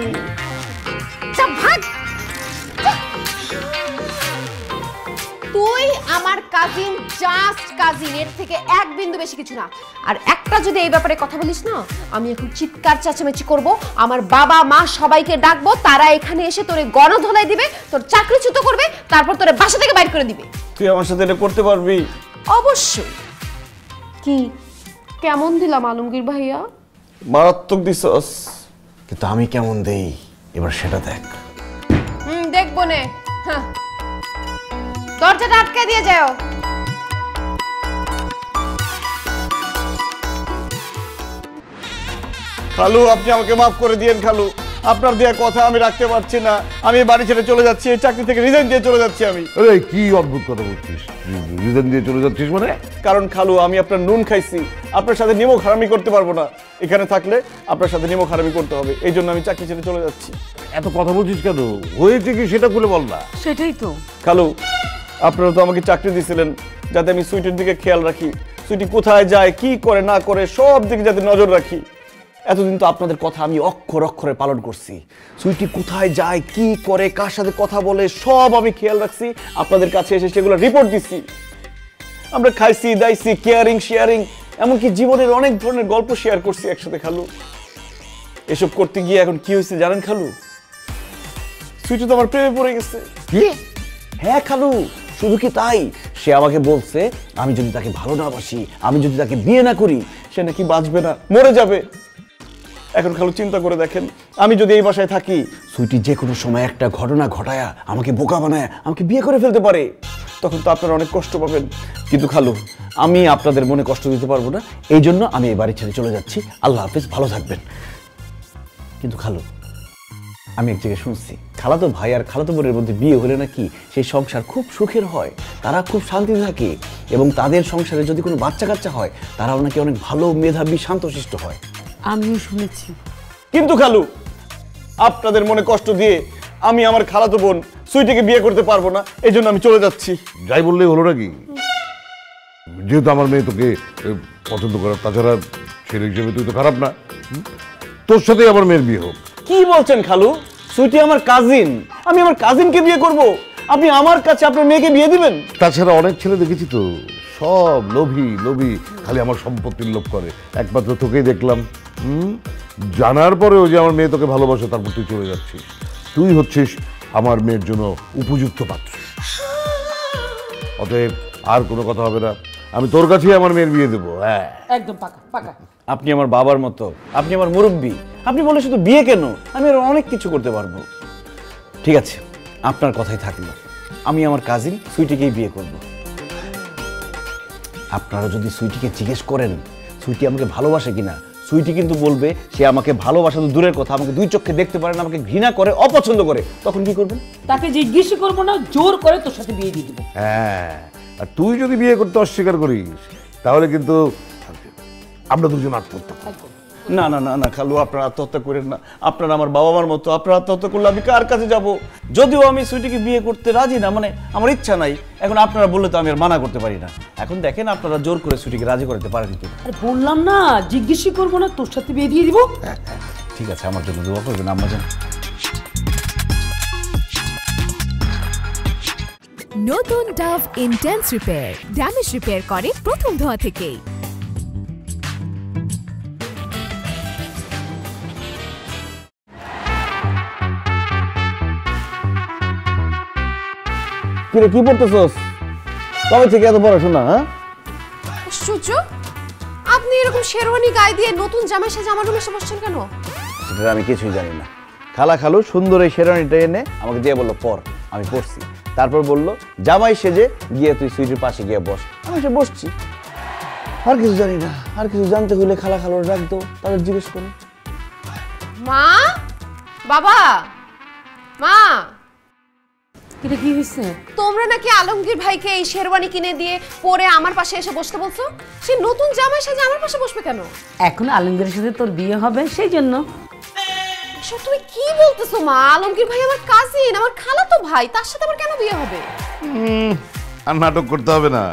তুই আমার কাজিন, জাস্ট কাজিন, এর থেকে এক বিন্দু বেশি কিছু না। আর একটা যদি এই ব্যাপারে কথা বলিস না, আমি এখন চিৎকার চেঁচামেচি করব, আমার বাবা মা সবাইকে ডাকবো, তারা এখানে এসে তোরে গণধোলাই দিবে, তোর চাকরিচ্যুত করবে, তারপর তোরে বাসা থেকে বাইর করে দিবে। তুই আমার সাথে এটা করতে পারবি? অবশ্যই। কি কেমন দিলাম আলমগীর ভাইয়া? মারাত্মক দিছস, কিন্তু আমি কেমন দেই এবার সেটা দেখ। দেখবো নে। হ্যাঁ, দরজাটা আটকে দিয়ে যাও। খালু, আপনি আমাকে মাফ করে দিয়েন খালু, আপনার দেয়া কথা আমি রাখতে পারছি না, আমি বাড়ি ছেড়ে চলে যাচ্ছি, এই চাকরি থেকে রিজাইন দিয়ে চলে যাচ্ছি আমি। আরে কি অদ্ভুত কথা বলছিস, রিজাইন দিয়ে চলে যাচ্ছিস মানে? কারণ খালু, আমি আপনার নুন খাইছি, আপনার সাথে নিমক হারামি করতে পারবো না, এখানে থাকলে আপনার সাথে নিমক হারামি করতে হবে, এই জন্য আমি চাকরি ছেড়ে চলে যাচ্ছি। এত কথা বলছিস কেন? হয়েছে কি সেটা খুলে বল না। সেটাই তো খালু, আপনারা তো আমাকে চাকরি দিয়েছিলেন যাতে আমি সুইটির দিকে খেয়াল রাখি, সুইটি কোথায় যায়, কি করে না করে, সব দিকে যাতে নজর রাখি। এতদিন তো আপনাদের কথা আমি অক্ষর অক্ষরে পালন করছি, সুইটি কোথায় যায়, কি করে, কার সাথে কথা বলে, সব আমি খেয়াল রাখছি, আপনাদের কাছে এসে সেগুলো রিপোর্ট দিচ্ছি। আমরা খাইছি দাইছি, কেয়ারিং শেয়ারিং, এমনকি জীবনের অনেক ধরনের গল্প শেয়ার করছি একসাথে খালু। এসব করতে গিয়ে এখন কি হয়েছে জানেন খালু? সুইটি তো আমার প্রেমে পড়ে গেছে। কি? হ্যাঁ খালু, শুধু কি তাই, সে আমাকে বলছে আমি যদি তাকে ভালো না বাসি, আমি যদি তাকে বিয়ে না করি, সে নাকি বাঁচবে না, মরে যাবে। এখন খালু চিন্তা করে দেখেন, আমি যদি এই বাসায় থাকি, সুইটি যে কোনো সময় একটা ঘটনা ঘটায়া আমাকে বোকা বানায় আমাকে বিয়ে করে ফেলতে পারে, তখন তো আপনারা অনেক কষ্ট পাবেন। কিন্তু খালু, আমি আপনাদের মনে কষ্ট দিতে পারবো না, এই জন্য আমি এই বাড়ি ছেড়ে চলে যাচ্ছি। আল্লাহ হাফেজ, ভালো থাকবেন। কিন্তু খালু, আমি এক জায়গায় শুনছি খালাতো ভাই আর খালাতো বোনের মধ্যে বিয়ে হলে নাকি সেই সংসার খুব সুখের হয়, তারা খুব শান্তিতে থাকে, এবং তাদের সংসারে যদি কোনো বাচ্চা কাচ্চা হয় তারাও নাকি অনেক ভালো, মেধাবী, শান্তশিষ্ট হয়। আমিও শুনেছি। কিন্তু খালু, আপনাদের মনে কষ্ট দিয়ে আমি আমার খালাতো বোন সুইটিকে বিয়ে করতে পারবো না, এই জন্য আমি চলে যাচ্ছি। যাই বললেই হলো নাকি? যেহেতু আমার মেয়ে তোকে পছন্দ করে, তাছাড়া ছেলে হিসেবে তুই তো খারাপ না, তোর সাথেই আমার মেয়ের বিয়ে হোক। কি বলছেন খালু? সুইটি আমার কাজিন, আমি আমার কাজিনকে বিয়ে করব, আপনি আমার কাছে আপনার মেয়েকে বিয়ে দিবেন? তাছাড়া অনেক ছেলে দেখেছি তো, সব লোভী লোভী, খালি আমার সম্পত্তির লোভ করে। একমাত্র তোকেই দেখলাম, জানার পরেও যে আমার মেয়ে তোকে ভালোবাসে, তারপর তুই চলে যাচ্ছিস। তুই হচ্ছিস আমার মেয়ের জন্য উপযুক্ত পাত্র। অতএব আর কোনো কথা হবে না, আমি তোর কাছেই আমার মেয়ের বিয়ে দেবো। হ্যাঁ, একদম পাকা পাকা। আপনি আমার বাবার মতো, আপনি আমার মুরব্বী, আপনি বলে শুধু বিয়ে কেন, আমি আরো অনেক কিছু করতে পারবো। ঠিক আছে, আপনার কথাই থাকলো, আমি আমার কাজিন সুইটিকেই বিয়ে করব। আপনারা যদি সুইটিকে জিজ্ঞেস করেন সুইটি আমাকে ভালোবাসে কিনা, সুইটি কিন্তু বলবে সে আমাকে ভালোবাসা তো দূরের কথা, আমাকে দুই চোখে দেখতে পারে না, আমাকে ঘৃণা করে, অপছন্দ করে। তখন কি করবেন? তাকে জিজ্ঞেস করবো না, জোর করে তোর সাথে বিয়ে দিয়ে দেবো। হ্যাঁ, আর তুই যদি বিয়ে করতে অস্বীকার করিস তাহলে কিন্তু আমরা দুজন আত্মহত্যা করব। না না না না খালু, আপনারা আত্মহত্যা করেন না, আপনারা আমার বাবা মার মতো, আপনারা আত্মহত্যা করলে আমি কার কাছে যাব? যদিও আমি সুইটিকে বিয়ে করতে রাজি না, মানে আমার ইচ্ছা নাই, এখন আপনারা বললে তো আমি আর মানা করতে পারি না। এখন দেখেন আপনারা জোর করে সুইটিকে রাজি করতে পারেন কি? আরে বললাম না, জিজ্ঞেসই করবো না, তোর সাথে বিয়ে দিয়ে দিব। ঠিক আছে, আমার জন্য দোয়া করবেন আম্মাজান। নতুন Dove intense repair damage repair করে প্রথম ধোয়া থেকেই। কিরে কি পড়তেছস? কবে থেকে এত পড়াশোনা? হ্যাঁ আশ্চর্য, আপনি এরকম শেরওয়ানি গায়ে দিয়ে নতুন জামা সেজে আমার রুমে এসে বসছেন কেন? সেটা আমি কিছুই জানি না। খালু সুন্দর এই শেরওয়ানিটা এনে আমাকে দিয়ে বললো পর, আমি পড়ছি। তারপর বললো জামাই সেজে গিয়ে তুই সুইটির পাশে গিয়ে বস, আমি এসে বসছি। আর কিছু জানি না। আর কিছু জানতে হলে খালুর ডাক দাও, তাদের জিজ্ঞেস করো। মা, বাবা, মা, এটা কি হয়েছে? তোমরা নাকি আলমগীর ভাইকে এই শেরওয়ানি কিনে দিয়ে পরে আমার পাশে এসে বসতে বলছো? সে নতুন জামাই সেজে আমার পাশে বসবে কেন? এখন আলমগীরের সাথে তোর বিয়ে হবে সেই জন্য। এসব তুমি কি বলতেছো মা? আলমগীর ভাই আমার কাজিন, আমার খালাতো ভাই, তার সাথে আমার কেন বিয়ে হবে? আর নাটক করতে হবে না।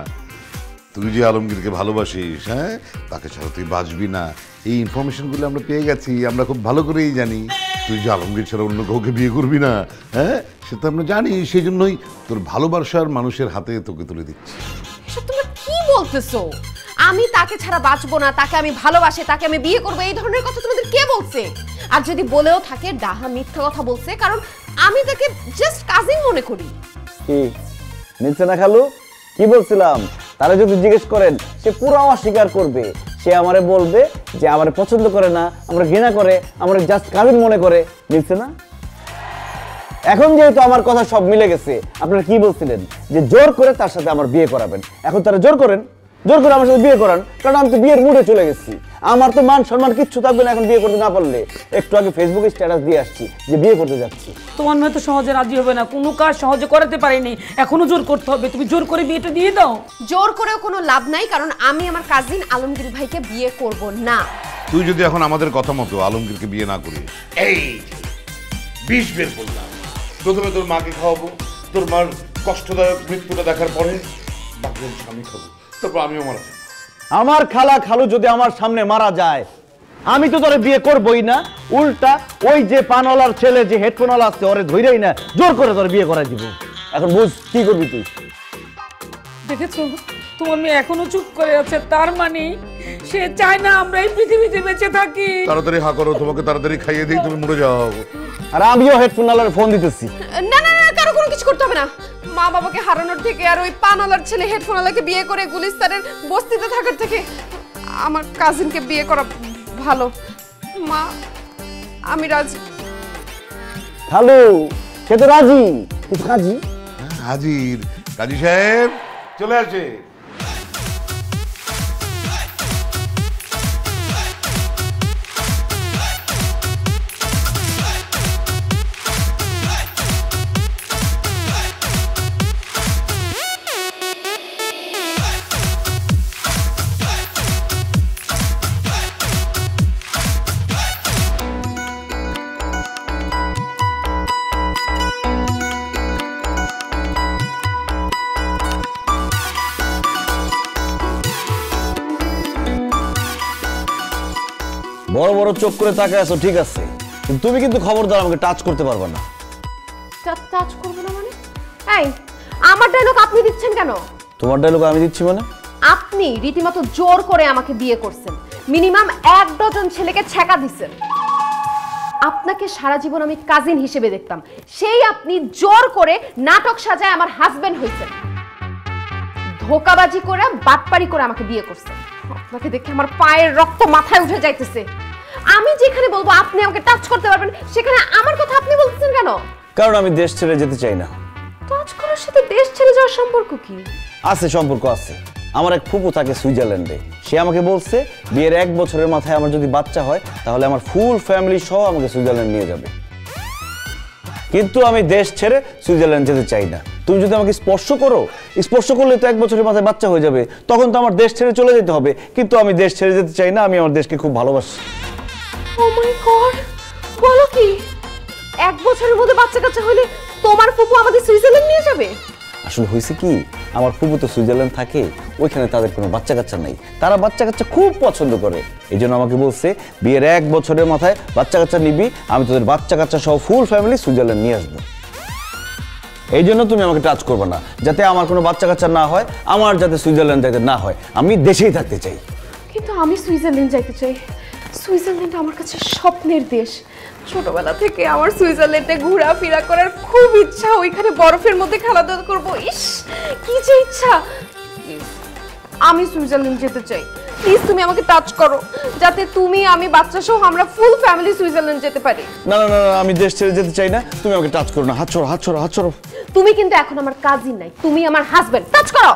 তুই যে আলমগীরকে ভালোবাসিস, হ্যাঁ, তাকে ছাড়া তুই বাঁচবি না। এই ইনফরমেশনগুলো আমরা পেয়ে গেছি, আমরা খুব ভালো করেই জানি। তুই যে আলমগীর ছাড়া অন্য কাউকে বিয়ে করবি না, হ্যাঁ, সেটা আমরা জানি। সেই জন্যই তোর ভালোবাসার মানুষের হাতে তোকে তুলে দিচ্ছি। এসব তোমরা কি বলতেছো? আমি তাকে ছাড়া বাঁচবো না, তাকে আমি ভালোবাসি, তাকে আমি বিয়ে করবো, এই ধরনের কথা তোমাদের কে বলছে? আর যদি বলেও থাকে ডাহা মিথ্যা কথা বলছে, কারণ আমি তাকে জাস্ট কাজিন মনে করি। কি নিচ্ছে না খালু? কি বলছিলাম? তারা যদি জিজ্ঞেস করেন সে পুরো অস্বীকার করবে। সে আমারে বলবে যে আমারে পছন্দ করে না, আমরা ঘৃণা করে, আমরা জাস্ট কাজিন মনে করে। নিচ্ছে না? এখন যেহেতু আমার কথা সব মিলে গেছে, আপনারা কি বলছিলেন যে জোর করে তার সাথে আমার বিয়ে করাবেন। এখন তারা জোর করে আমার সাথে বিয়ে করান, কারণ আমি তো বিয়ের মুডে চলে গেছি। আমার তো মান সম্মান কিচ্ছু থাকবে না এখন বিয়ে করতে না পারলে। একটু আগে ফেসবুকে স্ট্যাটাস দিয়ে আসছি যে বিয়ে করতে যাচ্ছি। তোমার মেয়ে তো সহজে রাজি হবে না, কোনো কাজ সহজে করাতে পারেনি, এখনো জোর করতে হবে। তুমি জোর করে বিয়েটা দিয়ে দাও। জোর করেও কোনো লাভ নাই, কারণ আমি আমার কাজিন আলমগীর ভাইকে বিয়ে করব না। তুই যদি এখন আমাদের কথা মতো আলমগীরকে বিয়ে না করিস, এই বিষ বের করলাম। প্রথমে তোর মাকে খাওয়াবো, তোর মার কষ্টদায়ক মৃত্যুটা দেখার পরে বাকি স্বামী খাবো, তারপর আমিও মারা যাবো। আমার খালু যদি আমার সামনে মারা যায়, আমি তো তোরে বিয়ে করবই না। উল্টা ওই যে পানওয়ালার ছেলে, যে হেডফোনওয়ালা আছে, ওরে ধইরাই না জোর করে তোরে বিয়ে করাই দিব। এখন বুঝ কি করবি তুই। দেখেছো, তোমার মেয়ে এখনো চুপ করে আছে, তার মানে সে চায় না আমরা এই পৃথিবীতে বেঁচে থাকি। তাড়াতাড়ি হা করো, তোমাকে তাড়াতাড়ি খাইয়ে দিই, তুমি মরে যাও। আর আমিও হেডফোনওয়ালার ফোন দিতেছি। না না না, কারো কোনো কিছু করতে হবে না। মা বাবাকে হারানোর থেকে আর ওই পানওয়ালার ছেলে হেডফোনওয়ালাকে বিয়ে করে গুলিস্তানের বস্তিতে থাকার থেকে আমার কাজিনকে বিয়ে করা ভালো। মা, আমি রাজি। খালু সে তো রাজি, কিন্তু কাজী হাজির। কাজী সাহেব চলে আসে। বড় বড় চোখ করে তাকায় আছো, ঠিক আছে, কিন্তু তুমি কিন্তু খবরদার আমাকে টাচ করতে পারবে না। টাচ করব না মানে? এই, আমার ডায়লগ আপনি দিচ্ছেন কেন? তোমার ডায়লগ আমি দিচ্ছি মানে? আপনি রীতিমতো জোর করে আমাকে বিয়ে করছেন, মিনিমাম 1 ডজন ছেলেকে ছ্যাঁকা দিচ্ছেন। আপনাকে সারা জীবন আমি কাজিন হিসেবে দেখতাম, সেই আপনি জোর করে নাটক সাজায় আমার হাজবেন্ড হয়েছেন। ধোকাবাজি করে, বাটপারি করে আমাকে বিয়ে করছেন। আপনাকে দেখে আমার পায়ের রক্ত মাথায় উঠে যাইতেছে। আমি যেখানে বলবো আপনি আমাকে টাচ করতে পারবেন, সেখানে আমার কথা আপনি বলতেছেন কেন? কারণ আমি দেশ ছেড়ে যেতে চাই না। টাচ করার সাথে দেশ ছেড়ে যাওয়ার সম্পর্ক কি? আছে, সম্পর্ক আছে। আমার এক ফুপু থাকে সুইজারল্যান্ডে। সে আমাকে বলছে বিয়ের 1 বছরের মাথায় আমার যদি বাচ্চা হয়, তাহলে আমার ফুল ফ্যামিলি সহ আমাকে সুইজারল্যান্ড নিয়ে যাবে। কিন্তু আমি দেশ ছেড়ে সুইজারল্যান্ড যেতে চাই না। তুমি যদি আমাকে স্পর্শ করো, স্পর্শ করলে তো 1 বছরের মাথায় বাচ্চা হয়ে যাবে, তখন তো আমার দেশ ছেড়ে চলে যেতে হবে। কিন্তু আমি দেশ ছেড়ে যেতে চাই না, আমি আমার দেশকে খুব ভালোবাসি। ও মাই গড, বলো কি? 1 বছরের মধ্যে বাচ্চা কাচ্চা হলে তোমার ফুপু আমাদের সুইজারল্যান্ড নিয়ে যাবে? আসলে হয়েছে কি, আমার ফুপু তো সুইজারল্যান্ড থাকে, ওইখানে তাদের কোনো বাচ্চা কাচ্চা নাই। তারা বাচ্চা কাচ্চা খুব পছন্দ করে, এই জন্য আমাকে বলছে বিয়ের 1 বছরের মাথায় বাচ্চা কাচ্চা নিবি, আমি তোদের বাচ্চা কাচ্চা সহ ফুল ফ্যামিলি সুইজারল্যান্ড নিয়ে আসবো। এই জন্য তুমি আমাকে টাচ করবে না, যাতে আমার কোনো বাচ্চা কাচ্চা না হয়, আমার যাতে সুইজারল্যান্ড যাইতে না হয়। আমি দেশেই থাকতে চাই। কিন্তু আমি সুইজারল্যান্ড যাইতে চাই। সুইজারল্যান্ড আমার কাছে স্বপ্নের দেশ। ছোটবেলা থেকে আমার সুইজারল্যান্ডে ঘোরাফেরা করার খুব ইচ্ছা, ওইখানে বরফের মধ্যে খেলাধুলা করবো, ইস কি যে ইচ্ছা। আমি সুইজারল্যান্ড যেতে চাই। প্লিজ তুমি আমাকে টাচ করো, যাতে তুমি আমি বাচ্চা সহ আমরা ফুল ফ্যামিলি সুইজারল্যান্ড যেতে পারি। না না না, আমি দেশ ছেড়ে যেতে চাই না। তুমি আমাকে টাচ করো না। হাত ছড়ো, হাত ছড়ো, হাত ছড়ো। তুমি কিন্তু এখন আমার কাজিন নাই, তুমি আমার হাজবেন্ড। টাচ করো।